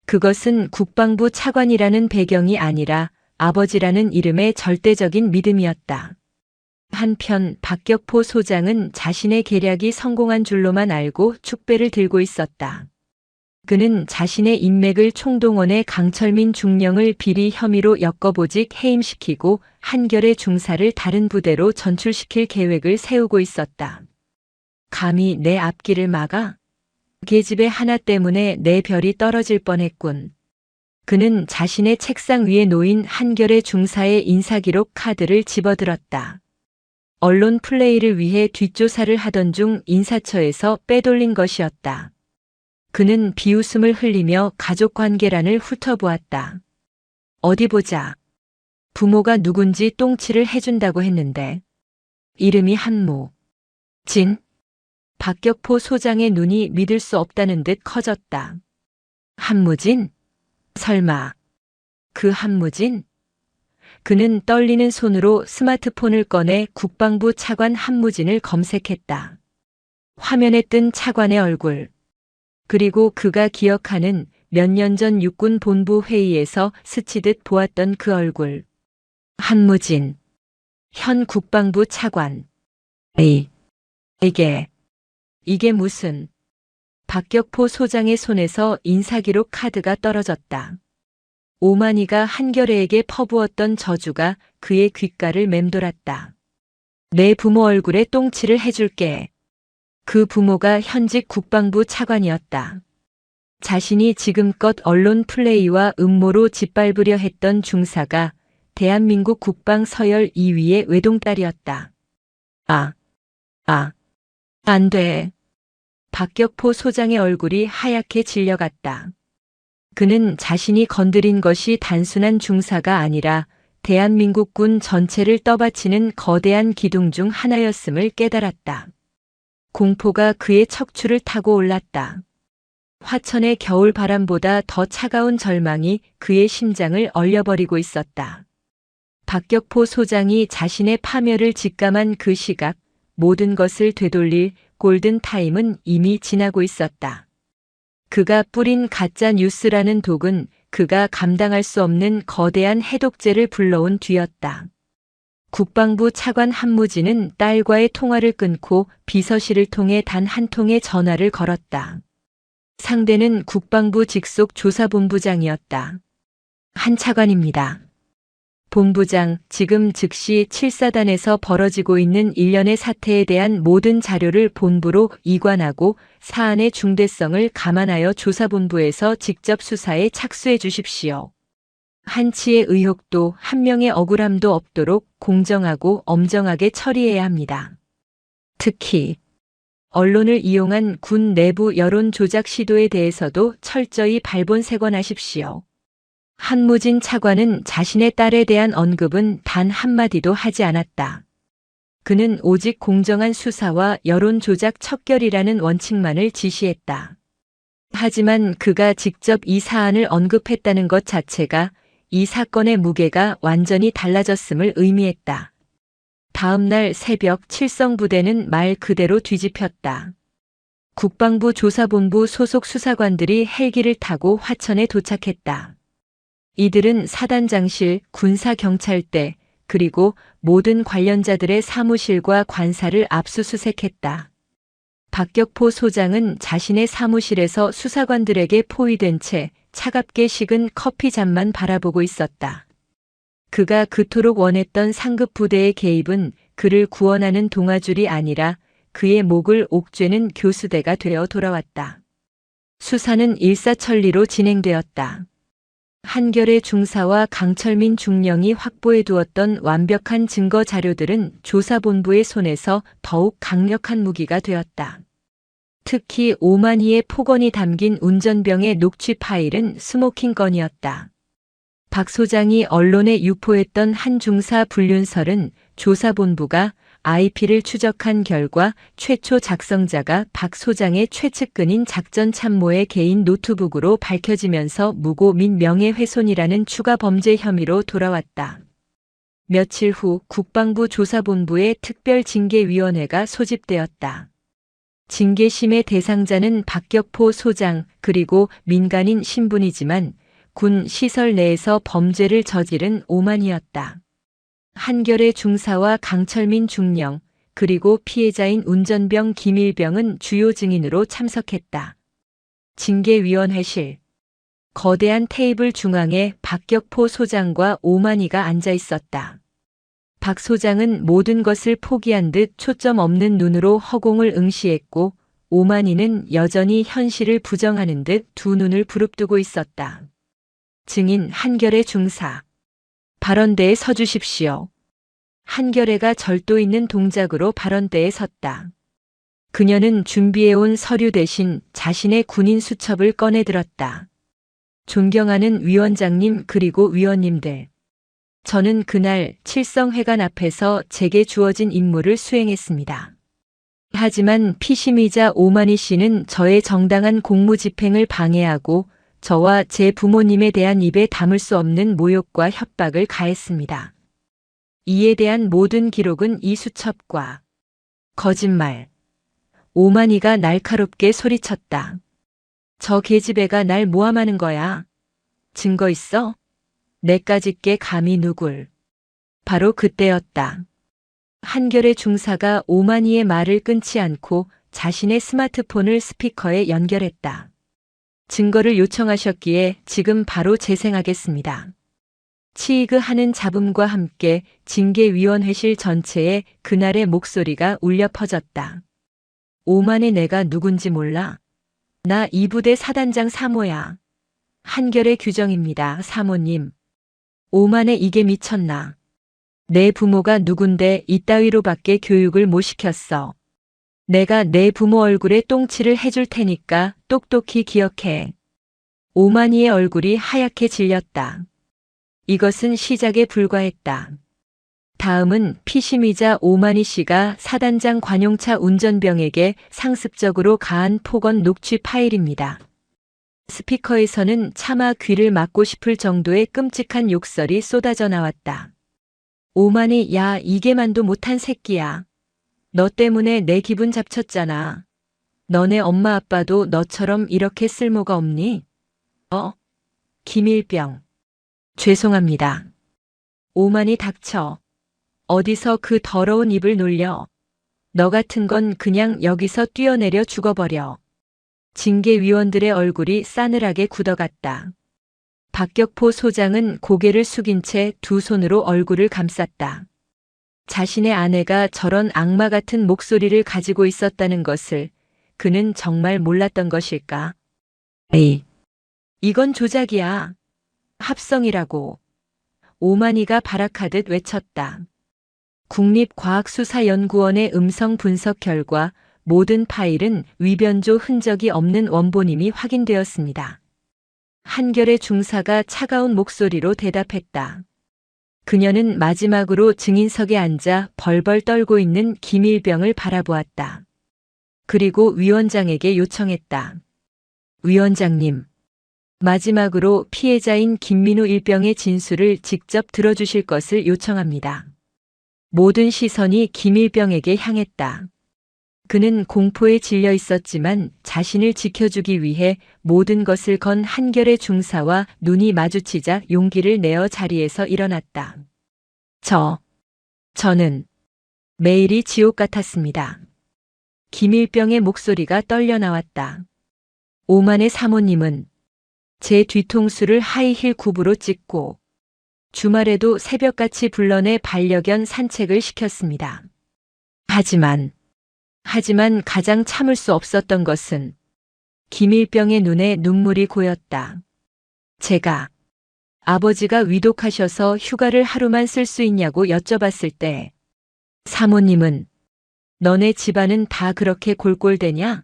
그것은 국방부 차관이라는 배경이 아니라 아버지라는 이름의 절대적인 믿음이었다. 한편 박격포 소장은 자신의 계략이 성공한 줄로만 알고 축배를 들고 있었다. 그는 자신의 인맥을 총동원해 강철민 중령을 비리 혐의로 엮어보직 해임시키고 한겨레 중사를 다른 부대로 전출시킬 계획을 세우고 있었다. 감히 내 앞길을 막아? 계집애 하나 때문에 내 별이 떨어질 뻔했군. 그는 자신의 책상 위에 놓인 한겨레 중사의 인사기록 카드를 집어들었다. 언론 플레이를 위해 뒷조사를 하던 중 인사처에서 빼돌린 것이었다. 그는 비웃음을 흘리며 가족관계란을 훑어보았다. 어디 보자. 부모가 누군지 똥칠을 해준다고 했는데. 이름이 한무. 진. 박격포 소장의 눈이 믿을 수 없다는 듯 커졌다. 한무진? 설마. 그 한무진? 그는 떨리는 손으로 스마트폰을 꺼내 국방부 차관 한무진을 검색했다. 화면에 뜬 차관의 얼굴. 그리고 그가 기억하는 몇 년 전 육군 본부 회의에서 스치듯 보았던 그 얼굴. 한무진. 현 국방부 차관. 이게 무슨. 박격포 소장의 손에서 인사기록 카드가 떨어졌다. 오만이가 한결애에게 퍼부었던 저주가 그의 귓가를 맴돌았다. 내 부모 얼굴에 똥칠을 해줄게. 그 부모가 현직 국방부 차관이었다. 자신이 지금껏 언론 플레이와 음모로 짓밟으려 했던 중사가 대한민국 국방 서열 2위의 외동딸이었다. 안 돼. 박격포 소장의 얼굴이 하얗게 질려갔다. 그는 자신이 건드린 것이 단순한 중사가 아니라 대한민국 군 전체를 떠받치는 거대한 기둥 중 하나였음을 깨달았다. 공포가 그의 척추를 타고 올랐다. 화천의 겨울 바람보다 더 차가운 절망이 그의 심장을 얼려버리고 있었다. 박격포 소장이 자신의 파멸을 직감한 그 시각, 모든 것을 되돌릴 골든 타임은 이미 지나고 있었다. 그가 뿌린 가짜 뉴스라는 독은 그가 감당할 수 없는 거대한 해독제를 불러온 뒤였다. 국방부 차관 한무진은 딸과의 통화를 끊고 비서실을 통해 단 한 통의 전화를 걸었다. 상대는 국방부 직속 조사본부장이었다. 한 차관입니다. 본부장, 지금 즉시 7사단에서 벌어지고 있는 일련의 사태에 대한 모든 자료를 본부로 이관하고 사안의 중대성을 감안하여 조사본부에서 직접 수사에 착수해 주십시오. 한치의 의혹도 한 명의 억울함도 없도록 공정하고 엄정하게 처리해야 합니다. 특히 언론을 이용한 군 내부 여론 조작 시도에 대해서도 철저히 발본색원하십시오. 한무진 차관은 자신의 딸에 대한 언급은 단 한마디도 하지 않았다. 그는 오직 공정한 수사와 여론 조작 척결이라는 원칙만을 지시했다. 하지만 그가 직접 이 사안을 언급했다는 것 자체가 이 사건의 무게가 완전히 달라졌음을 의미했다. 다음 날 새벽 칠성부대는 말 그대로 뒤집혔다. 국방부 조사본부 소속 수사관들이 헬기를 타고 화천에 도착했다. 이들은 사단장실, 군사경찰대, 그리고 모든 관련자들의 사무실과 관사를 압수수색했다. 박격포 소장은 자신의 사무실에서 수사관들에게 포위된 채 차갑게 식은 커피 잔만 바라보고 있었다. 그가 그토록 원했던 상급 부대의 개입은 그를 구원하는 동아줄이 아니라 그의 목을 옥죄는 교수대가 되어 돌아왔다. 수사는 일사천리로 진행되었다. 한결의 중사와 강철민 중령이 확보해 두었던 완벽한 증거 자료들은 조사본부의 손에서 더욱 강력한 무기가 되었다. 특히 오만희의 폭언이 담긴 운전병의 녹취 파일은 스모킹 건이었다. 박 소장이 언론에 유포했던 한 중사 불륜설은 조사본부가 IP를 추적한 결과 최초 작성자가 박 소장의 최측근인 작전참모의 개인 노트북으로 밝혀지면서 무고 및 명예훼손이라는 추가 범죄 혐의로 돌아왔다. 며칠 후 국방부 조사본부의 특별징계위원회가 소집되었다. 징계심의 대상자는 박격포 소장 그리고 민간인 신분이지만 군 시설 내에서 범죄를 저지른 오만이었다. 한결의 중사와 강철민 중령, 그리고 피해자인 운전병 김일병은 주요 증인으로 참석했다. 징계위원회실. 거대한 테이블 중앙에 박격포 소장과 오만이가 앉아 있었다. 박 소장은 모든 것을 포기한 듯 초점 없는 눈으로 허공을 응시했고 오만이는 여전히 현실을 부정하는 듯 두 눈을 부릅뜨고 있었다. 증인 한결의 중사. 발언대에 서주십시오. 한결애가 절도 있는 동작으로 발언대에 섰다. 그녀는 준비해온 서류 대신 자신의 군인 수첩을 꺼내 들었다. 존경하는 위원장님 그리고 위원님들. 저는 그날 칠성회관 앞에서 제게 주어진 임무를 수행했습니다. 하지만 피심이자 오만희 씨는 저의 정당한 공무 집행을 방해하고 저와 제 부모님에 대한 입에 담을 수 없는 모욕과 협박을 가했습니다. 이에 대한 모든 기록은 이수첩과 거짓말. 오만이가 날카롭게 소리쳤다. 저 계집애가 날 모함하는 거야. 증거 있어? 내까짓게 감히 누굴. 바로 그때였다. 한결의 중사가 오만이의 말을 끊지 않고 자신의 스마트폰을 스피커에 연결했다. 증거를 요청하셨기에 지금 바로 재생하겠습니다. 치이그 하는 잡음과 함께 징계위원회실 전체에 그날의 목소리가 울려 퍼졌다. 오만의 내가 누군지 몰라? 나 이 부대 사단장 사모야. 한결의 규정입니다, 사모님. 오만의 이게 미쳤나? 내 부모가 누군데 이따위로밖에 교육을 못 시켰어. 내가 내 부모 얼굴에 똥칠을 해줄 테니까 똑똑히 기억해. 오만이의 얼굴이 하얗게 질렸다. 이것은 시작에 불과했다. 다음은 피심이자 오만희 씨가 사단장 관용차 운전병에게 상습적으로 가한 폭언 녹취 파일입니다. 스피커에서는 차마 귀를 막고 싶을 정도의 끔찍한 욕설이 쏟아져 나왔다. 오만희, 야, 이게만도 못한 새끼야. 너 때문에 내 기분 잡쳤잖아. 너네 엄마 아빠도 너처럼 이렇게 쓸모가 없니? 김일병. 죄송합니다. 오만희 닥쳐. 어디서 그 더러운 입을 놀려. 너 같은 건 그냥 여기서 뛰어내려 죽어버려. 징계위원들의 얼굴이 싸늘하게 굳어갔다. 박격포 소장은 고개를 숙인 채 두 손으로 얼굴을 감쌌다. 자신의 아내가 저런 악마 같은 목소리를 가지고 있었다는 것을 그는 정말 몰랐던 것일까? 에이, 이건 조작이야. 합성이라고. 오만이가 발악하듯 외쳤다. 국립과학수사연구원의 음성 분석 결과 모든 파일은 위변조 흔적이 없는 원본임이 확인되었습니다. 한결의 중사가 차가운 목소리로 대답했다. 그녀는 마지막으로 증인석에 앉아 벌벌 떨고 있는 김일병을 바라보았다. 그리고 위원장에게 요청했다. 위원장님, 마지막으로 피해자인 김민우 일병의 진술을 직접 들어주실 것을 요청합니다. 모든 시선이 김일병에게 향했다. 그는 공포에 질려 있었지만 자신을 지켜주기 위해 모든 것을 건 한결의 중사와 눈이 마주치자 용기를 내어 자리에서 일어났다. 저는 매일이 지옥 같았습니다. 김일병의 목소리가 떨려 나왔다. 오만의 사모님은 제 뒤통수를 하이힐 굽으로 찍고 주말에도 새벽같이 불러내 반려견 산책을 시켰습니다. 하지만 가장 참을 수 없었던 것은 김일병의 눈에 눈물이 고였다. 제가 아버지가 위독하셔서 휴가를 하루만 쓸 수 있냐고 여쭤봤을 때 사모님은 너네 집안은 다 그렇게 골골대냐?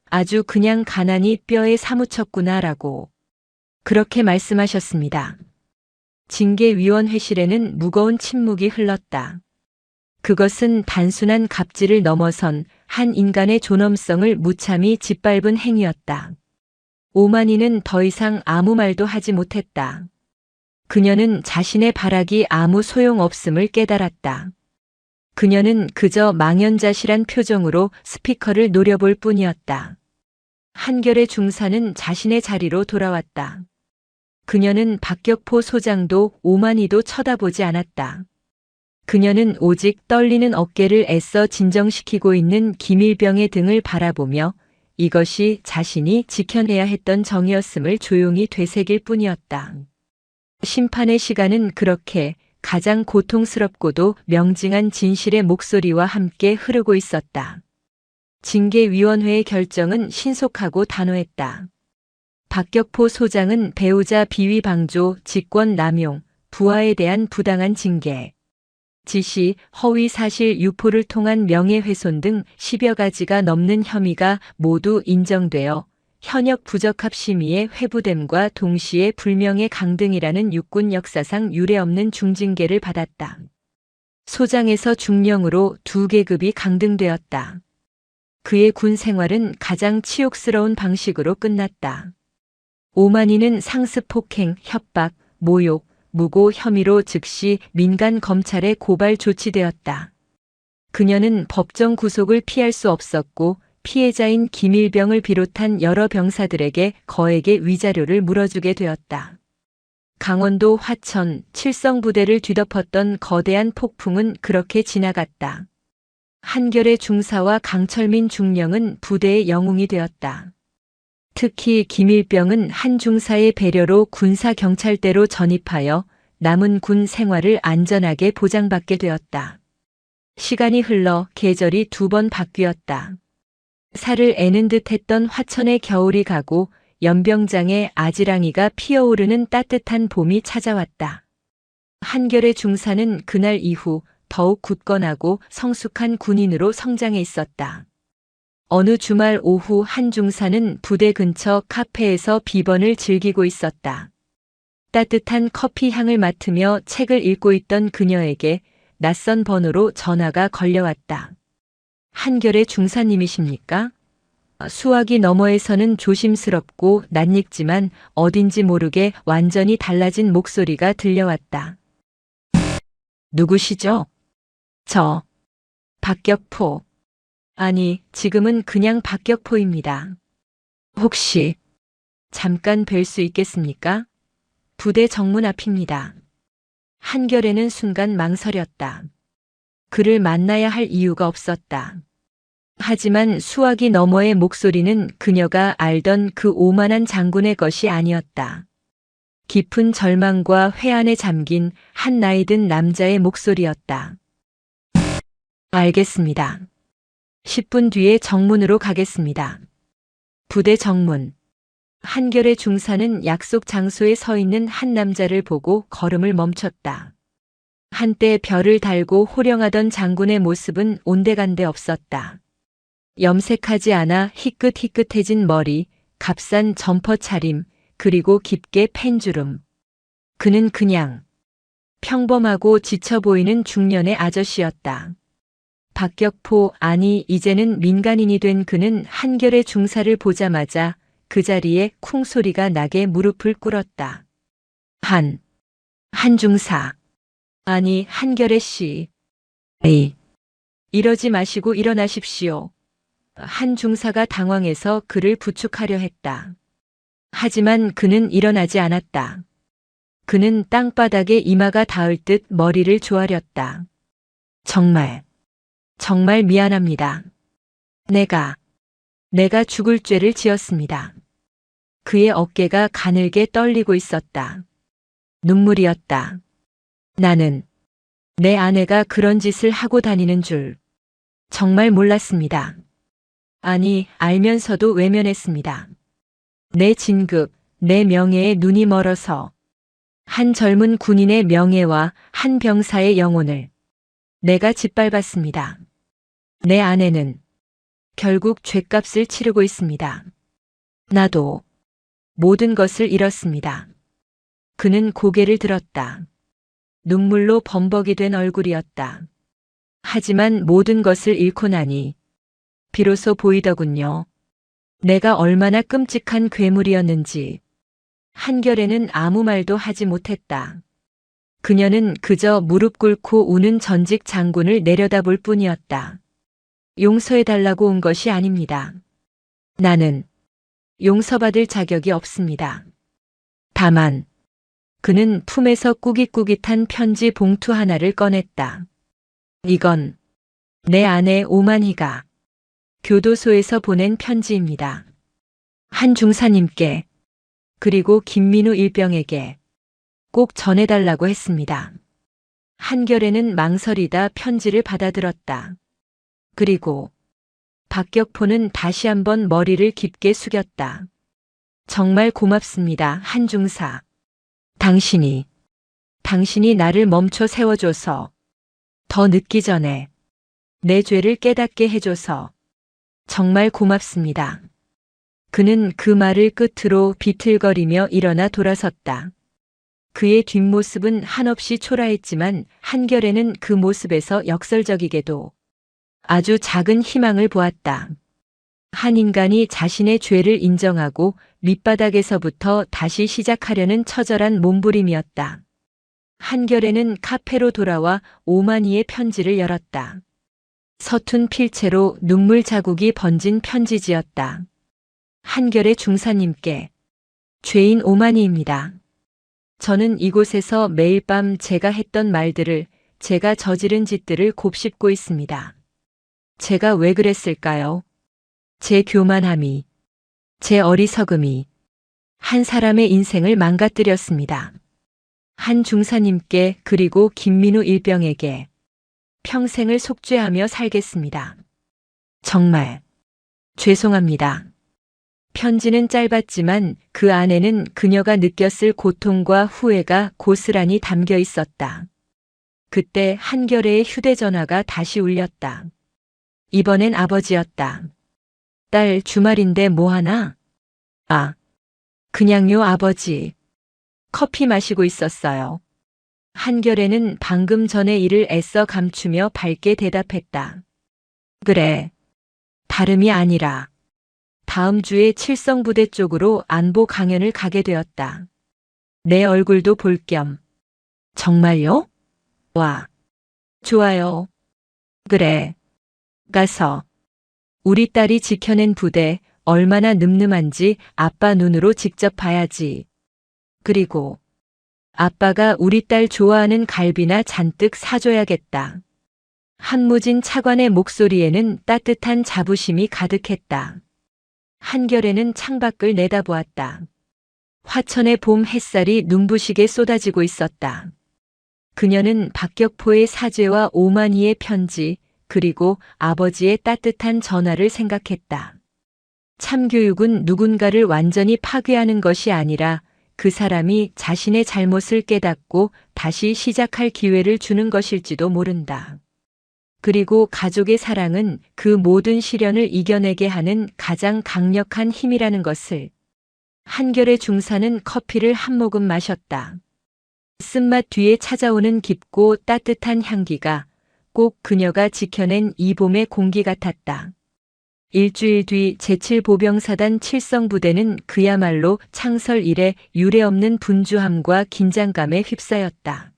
아주 그냥 가난이 뼈에 사무쳤구나라고 그렇게 말씀하셨습니다. 징계위원회실에는 무거운 침묵이 흘렀다. 그것은 단순한 갑질을 넘어선 한 인간의 존엄성을 무참히 짓밟은 행위였다. 오만이는 더 이상 아무 말도 하지 못했다. 그녀는 자신의 발악이 아무 소용없음을 깨달았다. 그녀는 그저 망연자실한 표정으로 스피커를 노려볼 뿐이었다. 한결의 중사는 자신의 자리로 돌아왔다. 그녀는 박격포 소장도 오만이도 쳐다보지 않았다. 그녀는 오직 떨리는 어깨를 애써 진정시키고 있는 김일병의 등을 바라보며 이것이 자신이 지켜내야 했던 정이었음을 조용히 되새길 뿐이었다. 심판의 시간은 그렇게 가장 고통스럽고도 명징한 진실의 목소리와 함께 흐르고 있었다. 징계위원회의 결정은 신속하고 단호했다. 박격포 소장은 배우자 비위 방조, 직권 남용, 부하에 대한 부당한 징계, 지시, 허위 사실 유포를 통한 명예훼손 등 10여 가지가 넘는 혐의가 모두 인정되어 현역 부적합 심의의 회부됨과 동시에 불명예 강등이라는 육군 역사상 유례없는 중징계를 받았다. 소장에서 중령으로 2계급이 강등되었다. 그의 군 생활은 가장 치욕스러운 방식으로 끝났다. 오만이는 상습 폭행, 협박, 모욕, 무고 혐의로 즉시 민간 검찰에 고발 조치되었다. 그녀는 법정 구속을 피할 수 없었고 피해자인 김일병을 비롯한 여러 병사들에게 거액의 위자료를 물어주게 되었다. 강원도 화천 칠성부대를 뒤덮었던 거대한 폭풍은 그렇게 지나갔다. 한결의 중사와 강철민 중령은 부대의 영웅이 되었다. 특히 김일병은 한 중사의 배려로 군사경찰대로 전입하여 남은 군 생활을 안전하게 보장받게 되었다. 시간이 흘러 계절이 2번 바뀌었다. 살을 애는 듯 했던 화천의 겨울이 가고 연병장의 아지랑이가 피어오르는 따뜻한 봄이 찾아왔다. 한결의 중사는 그날 이후 더욱 굳건하고 성숙한 군인으로 성장해 있었다. 어느 주말 오후 한 중사는 부대 근처 카페에서 비번을 즐기고 있었다. 따뜻한 커피 향을 맡으며 책을 읽고 있던 그녀에게 낯선 번호로 전화가 걸려왔다. 한결의 중사님이십니까? 수화기 너머에서는 조심스럽고 낯익지만 어딘지 모르게 완전히 달라진 목소리가 들려왔다. 누구시죠? 저, 박격포. 아니, 지금은 그냥 박격포입니다. 혹시 잠깐 뵐 수 있겠습니까? 부대 정문 앞입니다. 한결에는 순간 망설였다. 그를 만나야 할 이유가 없었다. 하지만 수화기 너머의 목소리는 그녀가 알던 그 오만한 장군의 것이 아니었다. 깊은 절망과 회한에 잠긴 한 나이든 남자의 목소리였다. 알겠습니다. 10분 뒤에 정문으로 가겠습니다. 부대 정문. 한결의 중사는 약속 장소에 서 있는 한 남자를 보고 걸음을 멈췄다. 한때 별을 달고 호령하던 장군의 모습은 온데간데 없었다. 염색하지 않아 희끗희끗해진 머리, 값싼 점퍼 차림, 그리고 깊게 팬 주름. 그는 그냥 평범하고 지쳐 보이는 중년의 아저씨였다. 박격포, 아니 이제는 민간인이 된 그는 한결의 중사를 보자마자 그 자리에 쿵 소리가 나게 무릎을 꿇었다. 한 중사. 아니 한결의 씨. 에이. 이러지 마시고 일어나십시오. 한 중사가 당황해서 그를 부축하려 했다. 하지만 그는 일어나지 않았다. 그는 땅바닥에 이마가 닿을 듯 머리를 조아렸다. 정말 미안합니다. 내가 죽을 죄를 지었습니다. 그의 어깨가 가늘게 떨리고 있었다. 눈물이었다. 나는 내 아내가 그런 짓을 하고 다니는 줄 정말 몰랐습니다. 아니, 알면서도 외면했습니다. 내 진급, 내 명예에 눈이 멀어서 한 젊은 군인의 명예와 한 병사의 영혼을 내가 짓밟았습니다. 내 아내는 결국 죗값을 치르고 있습니다. 나도 모든 것을 잃었습니다. 그는 고개를 들었다. 눈물로 범벅이 된 얼굴이었다. 하지만 모든 것을 잃고 나니 비로소 보이더군요. 내가 얼마나 끔찍한 괴물이었는지. 한결에는 아무 말도 하지 못했다. 그녀는 그저 무릎 꿇고 우는 전직 장군을 내려다볼 뿐이었다. 용서해달라고 온 것이 아닙니다. 나는 용서받을 자격이 없습니다. 다만 그는 품에서 꾸깃꾸깃한 편지 봉투 하나를 꺼냈다. 이건 내 아내 오만희가 교도소에서 보낸 편지입니다. 한 중사님께 그리고 김민우 일병에게 꼭 전해달라고 했습니다. 한결에는 망설이다 편지를 받아들었다. 그리고 박격포는 다시 한번 머리를 깊게 숙였다. 정말 고맙습니다, 한 중사. 당신이 나를 멈춰 세워줘서 더 늦기 전에 내 죄를 깨닫게 해줘서 정말 고맙습니다. 그는 그 말을 끝으로 비틀거리며 일어나 돌아섰다. 그의 뒷모습은 한없이 초라했지만 한결에는 그 모습에서 역설적이게도 아주 작은 희망을 보았다. 한 인간이 자신의 죄를 인정하고 밑바닥에서부터 다시 시작하려는 처절한 몸부림이었다. 한결에는 카페로 돌아와 오만이의 편지를 열었다. 서툰 필체로 눈물 자국이 번진 편지지였다. 한결의 중사님께. 죄인 오만이입니다. 저는 이곳에서 매일 밤 제가 했던 말들을, 제가 저지른 짓들을 곱씹고 있습니다. 제가 왜 그랬을까요? 제 교만함이, 제 어리석음이 한 사람의 인생을 망가뜨렸습니다. 한 중사님께 그리고 김민우 일병에게 평생을 속죄하며 살겠습니다. 정말 죄송합니다. 편지는 짧았지만 그 안에는 그녀가 느꼈을 고통과 후회가 고스란히 담겨 있었다. 그때 한결의 휴대전화가 다시 울렸다. 이번엔 아버지였다. 딸 주말인데 뭐하나? 아, 그냥요 아버지. 커피 마시고 있었어요. 한결에는 방금 전의 일을 애써 감추며 밝게 대답했다. 그래. 다름이 아니라 다음 주에 칠성부대 쪽으로 안보 강연을 가게 되었다. 내 얼굴도 볼 겸. 정말요? 와. 좋아요. 그래. 가서 우리 딸이 지켜낸 부대 얼마나 늠름한지 아빠 눈으로 직접 봐야지. 그리고 아빠가 우리 딸 좋아하는 갈비나 잔뜩 사줘야겠다. 한무진 차관의 목소리에는 따뜻한 자부심이 가득했다. 한결에는 창밖을 내다보았다. 화천의 봄 햇살이 눈부시게 쏟아지고 있었다. 그녀는 박격포의 사죄와 오만이의 편지, 그리고 아버지의 따뜻한 전화를 생각했다. 참교육은 누군가를 완전히 파괴하는 것이 아니라 그 사람이 자신의 잘못을 깨닫고 다시 시작할 기회를 주는 것일지도 모른다. 그리고 가족의 사랑은 그 모든 시련을 이겨내게 하는 가장 강력한 힘이라는 것을. 한결의 중사는 커피를 한 모금 마셨다. 쓴맛 뒤에 찾아오는 깊고 따뜻한 향기가 꼭 그녀가 지켜낸 이 봄의 공기 같았다. 일주일 뒤 제7보병사단 칠성부대는 그야말로 창설 이래 유례없는 분주함과 긴장감에 휩싸였다.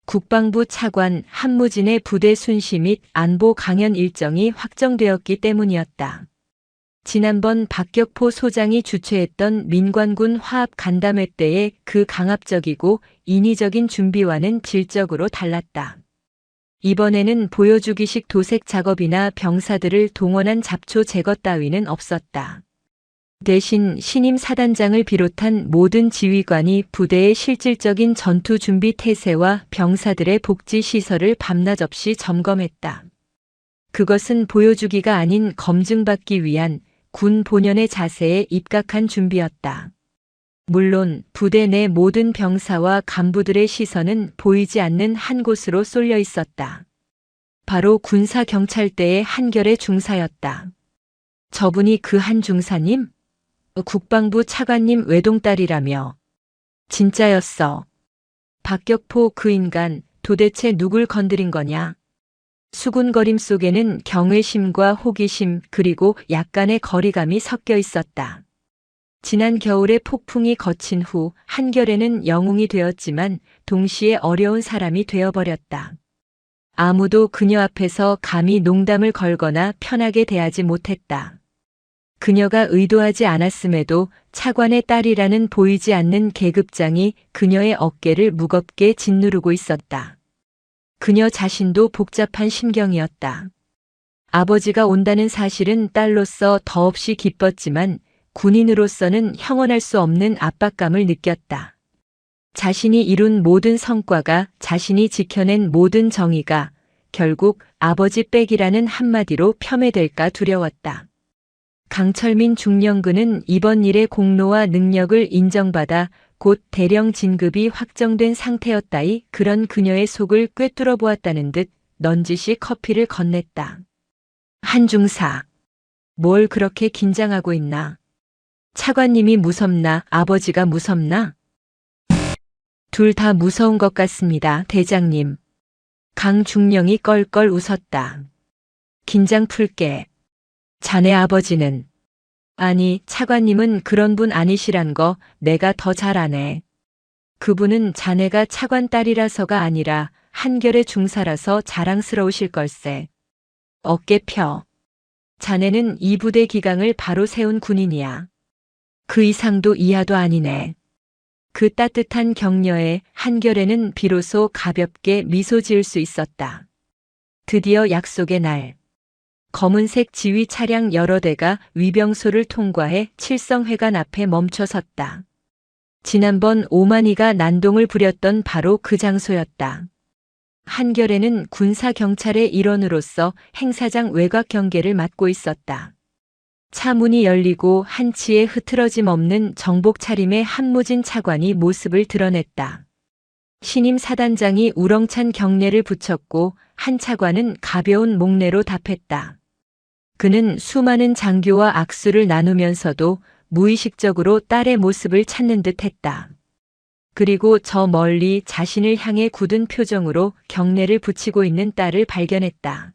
국방부 차관 한무진의 부대 순시 및 안보 강연 일정이 확정되었기 때문이었다. 지난번 박격포 소장이 주최했던 민관군 화합 간담회 때의 그 강압적이고 인위적인 준비와는 질적으로 달랐다. 이번에는 보여주기식 도색 작업이나 병사들을 동원한 잡초 제거 따위는 없었다. 대신 신임 사단장을 비롯한 모든 지휘관이 부대의 실질적인 전투 준비 태세와 병사들의 복지 시설을 밤낮 없이 점검했다. 그것은 보여주기가 아닌 검증받기 위한 군 본연의 자세에 입각한 준비였다. 물론 부대 내 모든 병사와 간부들의 시선은 보이지 않는 한 곳으로 쏠려 있었다. 바로 군사경찰대의 한결의 중사였다. 저분이 그 한 중사님? 국방부 차관님 외동딸이라며. 진짜였어. 박격포 그 인간 도대체 누굴 건드린 거냐? 수군거림 속에는 경외심과 호기심 그리고 약간의 거리감이 섞여 있었다. 지난 겨울의 폭풍이 거친 후 한결에는 영웅이 되었지만 동시에 어려운 사람이 되어버렸다. 아무도 그녀 앞에서 감히 농담을 걸거나 편하게 대하지 못했다. 그녀가 의도하지 않았음에도 차관의 딸이라는 보이지 않는 계급장이 그녀의 어깨를 무겁게 짓누르고 있었다. 그녀 자신도 복잡한 심경이었다. 아버지가 온다는 사실은 딸로서 더없이 기뻤지만 군인으로서는 형언할 수 없는 압박감을 느꼈다. 자신이 이룬 모든 성과가, 자신이 지켜낸 모든 정의가 결국 아버지 빽이라는 한마디로 폄훼될까 두려웠다. 강철민 중령근은 이번 일의 공로와 능력을 인정받아 곧 대령 진급이 확정된 상태였다이 그런 그녀의 속을 꿰뚫어 보았다는 듯 넌지시 커피를 건넸다. 한중사, 뭘 그렇게 긴장하고 있나? 차관님이 무섭나 아버지가 무섭나? 둘 다 무서운 것 같습니다, 대장님. 강중령이 껄껄 웃었다. 긴장 풀게. 자네 아버지는. 아니, 차관님은 그런 분 아니시란 거 내가 더 잘 아네. 그분은 자네가 차관 딸이라서가 아니라 한결의 중사라서 자랑스러우실 걸세. 어깨 펴. 자네는 이 부대 기강을 바로 세운 군인이야. 그 이상도 이하도 아니네. 그 따뜻한 격려에 한결에는 비로소 가볍게 미소 지을 수 있었다. 드디어 약속의 날. 검은색 지휘 차량 여러 대가 위병소를 통과해 칠성회관 앞에 멈춰 섰다. 지난번 오만이가 난동을 부렸던 바로 그 장소였다. 한결에는 군사경찰의 일원으로서 행사장 외곽 경계를 맡고 있었다. 차 문이 열리고 한치의 흐트러짐 없는 정복 차림의 한무진 차관이 모습을 드러냈다. 신임 사단장이 우렁찬 경례를 붙였고 한 차관은 가벼운 목례로 답했다. 그는 수많은 장교와 악수를 나누면서도 무의식적으로 딸의 모습을 찾는 듯 했다. 그리고 저 멀리 자신을 향해 굳은 표정으로 경례를 붙이고 있는 딸을 발견했다.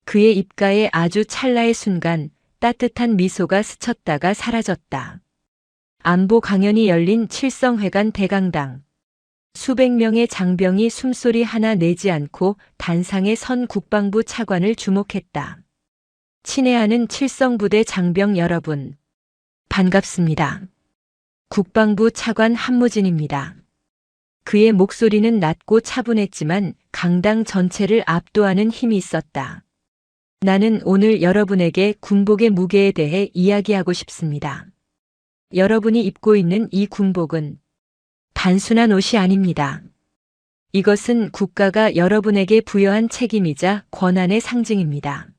그의 입가에 아주 찰나의 순간 따뜻한 미소가 스쳤다가 사라졌다. 안보 강연이 열린 칠성회관 대강당. 수백 명의 장병이 숨소리 하나 내지 않고 단상에 선 국방부 차관을 주목했다. 친애하는 칠성부대 장병 여러분. 반갑습니다. 국방부 차관 한무진입니다. 그의 목소리는 낮고 차분했지만 강당 전체를 압도하는 힘이 있었다. 나는 오늘 여러분에게 군복의 무게에 대해 이야기하고 싶습니다. 여러분이 입고 있는 이 군복은 단순한 옷이 아닙니다. 이것은 국가가 여러분에게 부여한 책임이자 권한의 상징입니다.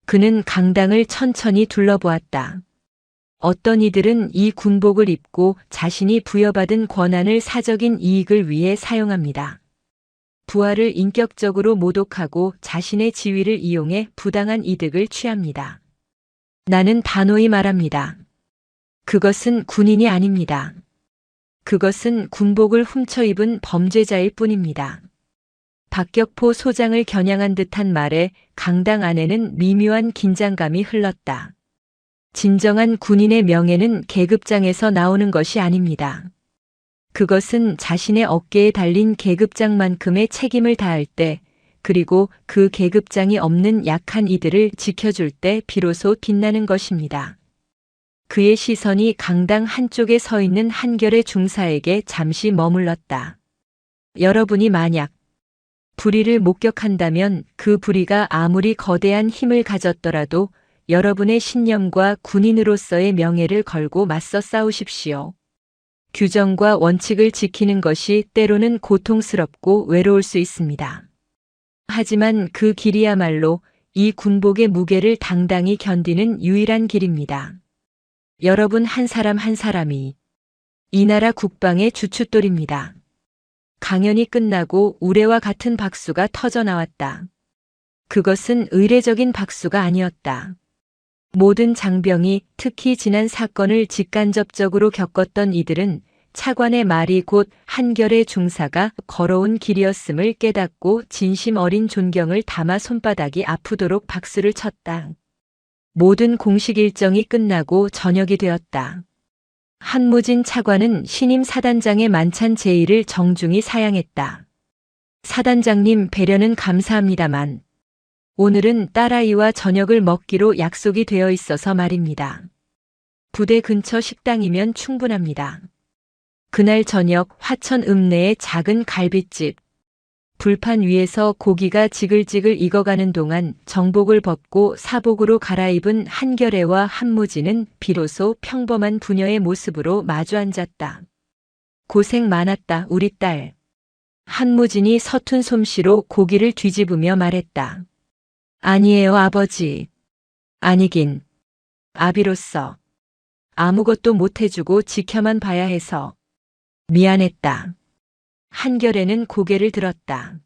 그는 강당을 천천히 둘러보았다. 어떤 이들은 이 군복을 입고 자신이 부여받은 권한을 사적인 이익을 위해 사용합니다. 부하를 인격적으로 모독하고 자신의 지위를 이용해 부당한 이득을 취합니다. 나는 단호히 말합니다. 그것은 군인이 아닙니다. 그것은 군복을 훔쳐 입은 범죄자일 뿐입니다. 박격포 소장을 겨냥한 듯한 말에 강당 안에는 미묘한 긴장감이 흘렀다. 진정한 군인의 명예는 계급장에서 나오는 것이 아닙니다. 그것은 자신의 어깨에 달린 계급장만큼의 책임을 다할 때, 그리고 그 계급장이 없는 약한 이들을 지켜줄 때 비로소 빛나는 것입니다. 그의 시선이 강당 한쪽에 서 있는 한결의 중사에게 잠시 머물렀다. 여러분이 만약 불의를 목격한다면 그 불의가 아무리 거대한 힘을 가졌더라도 여러분의 신념과 군인으로서의 명예를 걸고 맞서 싸우십시오. 규정과 원칙을 지키는 것이 때로는 고통스럽고 외로울 수 있습니다. 하지만 그 길이야말로 이 군복의 무게를 당당히 견디는 유일한 길입니다. 여러분 한 사람 한 사람이 이 나라 국방의 주춧돌입니다. 강연이 끝나고 우레와 같은 박수가 터져 나왔다. 그것은 의례적인 박수가 아니었다. 모든 장병이 특히 지난 사건을 직간접적으로 겪었던 이들은 차관의 말이 곧 한결의 중사가 걸어온 길이었음을 깨닫고 진심 어린 존경을 담아 손바닥이 아프도록 박수를 쳤다. 모든 공식 일정이 끝나고 저녁이 되었다. 한무진 차관은 신임 사단장의 만찬 제의를 정중히 사양했다. 사단장님 배려는 감사합니다만 오늘은 딸아이와 저녁을 먹기로 약속이 되어 있어서 말입니다. 부대 근처 식당이면 충분합니다. 그날 저녁 화천 읍내의 작은 갈빗집. 불판 위에서 고기가 지글지글 익어가는 동안 정복을 벗고 사복으로 갈아입은 한결애와 한무진은 비로소 평범한 부녀의 모습으로 마주 앉았다. 고생 많았다, 우리 딸. 한무진이 서툰 솜씨로 고기를 뒤집으며 말했다. 아니에요, 아버지. 아니긴. 아비로서. 아무것도 못해주고 지켜만 봐야 해서. 미안했다. 한결에는 고개를 들었다.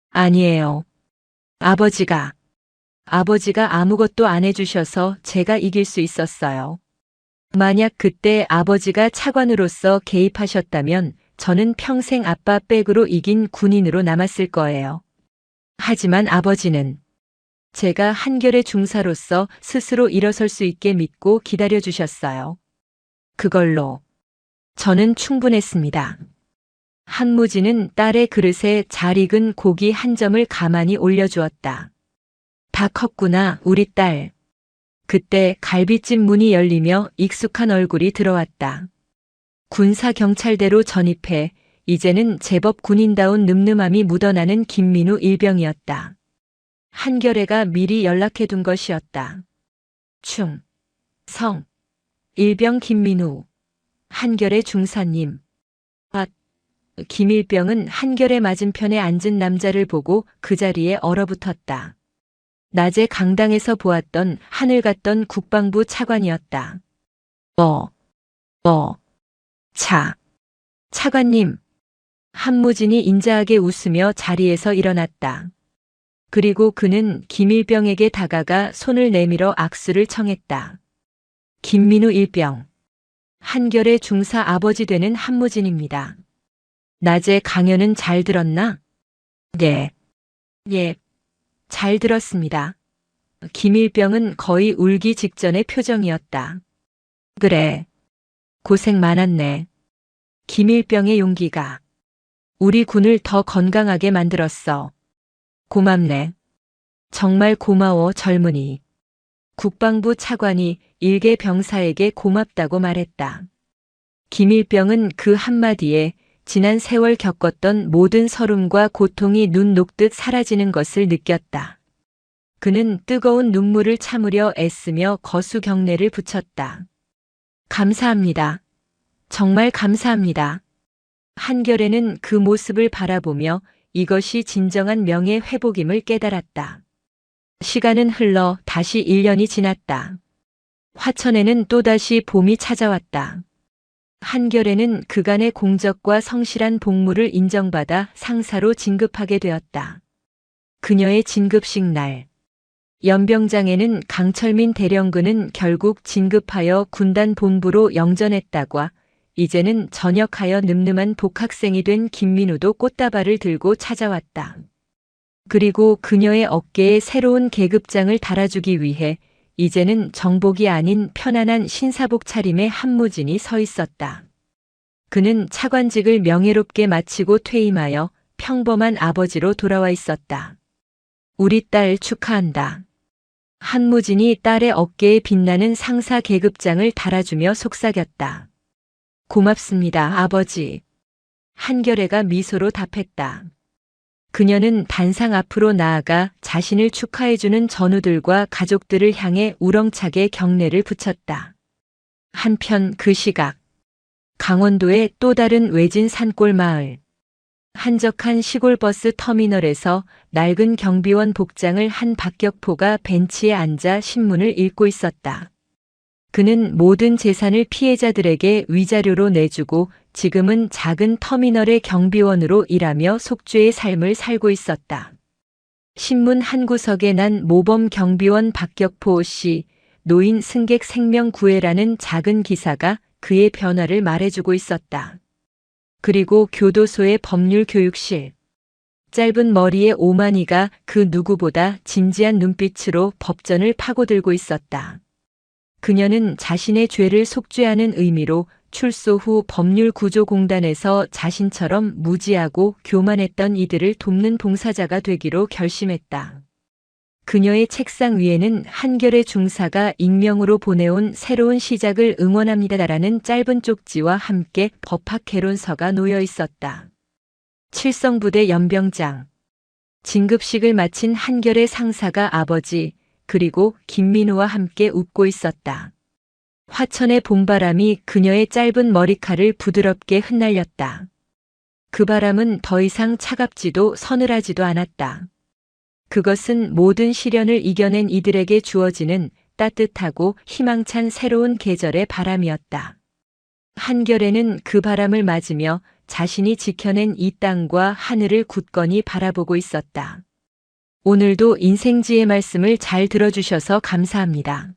아니에요. 아버지가 아무것도 안 해주셔서 제가 이길 수 있었어요. 만약 그때 아버지가 차관으로서 개입하셨다면 저는 평생 아빠 백으로 이긴 군인으로 남았을 거예요. 하지만 아버지는 제가 한결의 중사로서 스스로 일어설 수 있게 믿고 기다려주셨어요. 그걸로 저는 충분했습니다. 한무진은 딸의 그릇에 잘 익은 고기 한 점을 가만히 올려주었다. 다 컸구나, 우리 딸. 그때 갈비집 문이 열리며 익숙한 얼굴이 들어왔다. 군사경찰대로 전입해 이제는 제법 군인다운 늠름함이 묻어나는 김민우 일병이었다. 한결애가 미리 연락해둔 것이었다. 충, 성, 일병 김민우, 한결애 중사님. 김일병은 한결의 맞은편에 앉은 남자를 보고 그 자리에 얼어붙었다. 낮에 강당에서 보았던 하늘 같던 국방부 차관이었다. 차관님. 한무진이 인자하게 웃으며 자리에서 일어났다. 그리고 그는 김일병에게 다가가 손을 내밀어 악수를 청했다. 김민우 일병. 한결의 중사 아버지 되는 한무진입니다. 낮에 강연은 잘 들었나? 네. 예, 잘 들었습니다. 김일병은 거의 울기 직전의 표정이었다. 그래. 고생 많았네. 김일병의 용기가 우리 군을 더 건강하게 만들었어. 고맙네. 정말 고마워, 젊은이. 국방부 차관이 일개 병사에게 고맙다고 말했다. 김일병은 그 한마디에 지난 세월 겪었던 모든 서름과 고통이 눈 녹듯 사라지는 것을 느꼈다. 그는 뜨거운 눈물을 참으려 애쓰며 거수 경례를 붙였다. 감사합니다. 정말 감사합니다. 한결에는 그 모습을 바라보며 이것이 진정한 명예 회복임을 깨달았다. 시간은 흘러 다시 1년이 지났다. 화천에는 또다시 봄이 찾아왔다. 한결에는 그간의 공적과 성실한 복무를 인정받아 상사로 진급하게 되었다. 그녀의 진급식 날. 연병장에는 강철민 대령근은 결국 진급하여 군단 본부로 영전했다과 이제는 전역하여 늠름한 복학생이 된 김민우도 꽃다발을 들고 찾아왔다. 그리고 그녀의 어깨에 새로운 계급장을 달아주기 위해 이제는 정복이 아닌 편안한 신사복 차림의 한무진이 서 있었다. 그는 차관직을 명예롭게 마치고 퇴임하여 평범한 아버지로 돌아와 있었다. 우리 딸 축하한다. 한무진이 딸의 어깨에 빛나는 상사 계급장을 달아주며 속삭였다. 고맙습니다, 아버지. 한결애가 미소로 답했다. 그녀는 단상 앞으로 나아가 자신을 축하해주는 전우들과 가족들을 향해 우렁차게 경례를 붙였다. 한편 그 시각, 강원도의 또 다른 외진 산골 마을. 한적한 시골버스 터미널에서 낡은 경비원 복장을 한 박격포가 벤치에 앉아 신문을 읽고 있었다. 그는 모든 재산을 피해자들에게 위자료로 내주고 지금은 작은 터미널의 경비원으로 일하며 속죄의 삶을 살고 있었다. 신문 한 구석에 난 모범 경비원 박격포 씨, 노인 승객 생명 구해라는 작은 기사가 그의 변화를 말해주고 있었다. 그리고 교도소의 법률교육실. 짧은 머리의 오만이가 그 누구보다 진지한 눈빛으로 법전을 파고들고 있었다. 그녀는 자신의 죄를 속죄하는 의미로 출소 후 법률구조공단에서 자신처럼 무지하고 교만했던 이들을 돕는 봉사자가 되기로 결심했다. 그녀의 책상 위에는 한결의 중사가 익명으로 보내온 새로운 시작을 응원합니다라는 짧은 쪽지와 함께 법학 개론서가 놓여 있었다. 칠성부대 연병장. 진급식을 마친 한결의 상사가 아버지, 그리고 김민우와 함께 웃고 있었다. 화천의 봄바람이 그녀의 짧은 머리칼을 부드럽게 흩날렸다. 그 바람은 더 이상 차갑지도 서늘하지도 않았다. 그것은 모든 시련을 이겨낸 이들에게 주어지는 따뜻하고 희망찬 새로운 계절의 바람이었다. 한결에는 그 바람을 맞으며 자신이 지켜낸 이 땅과 하늘을 굳건히 바라보고 있었다. 오늘도 인생지의 말씀을 잘 들어주셔서 감사합니다.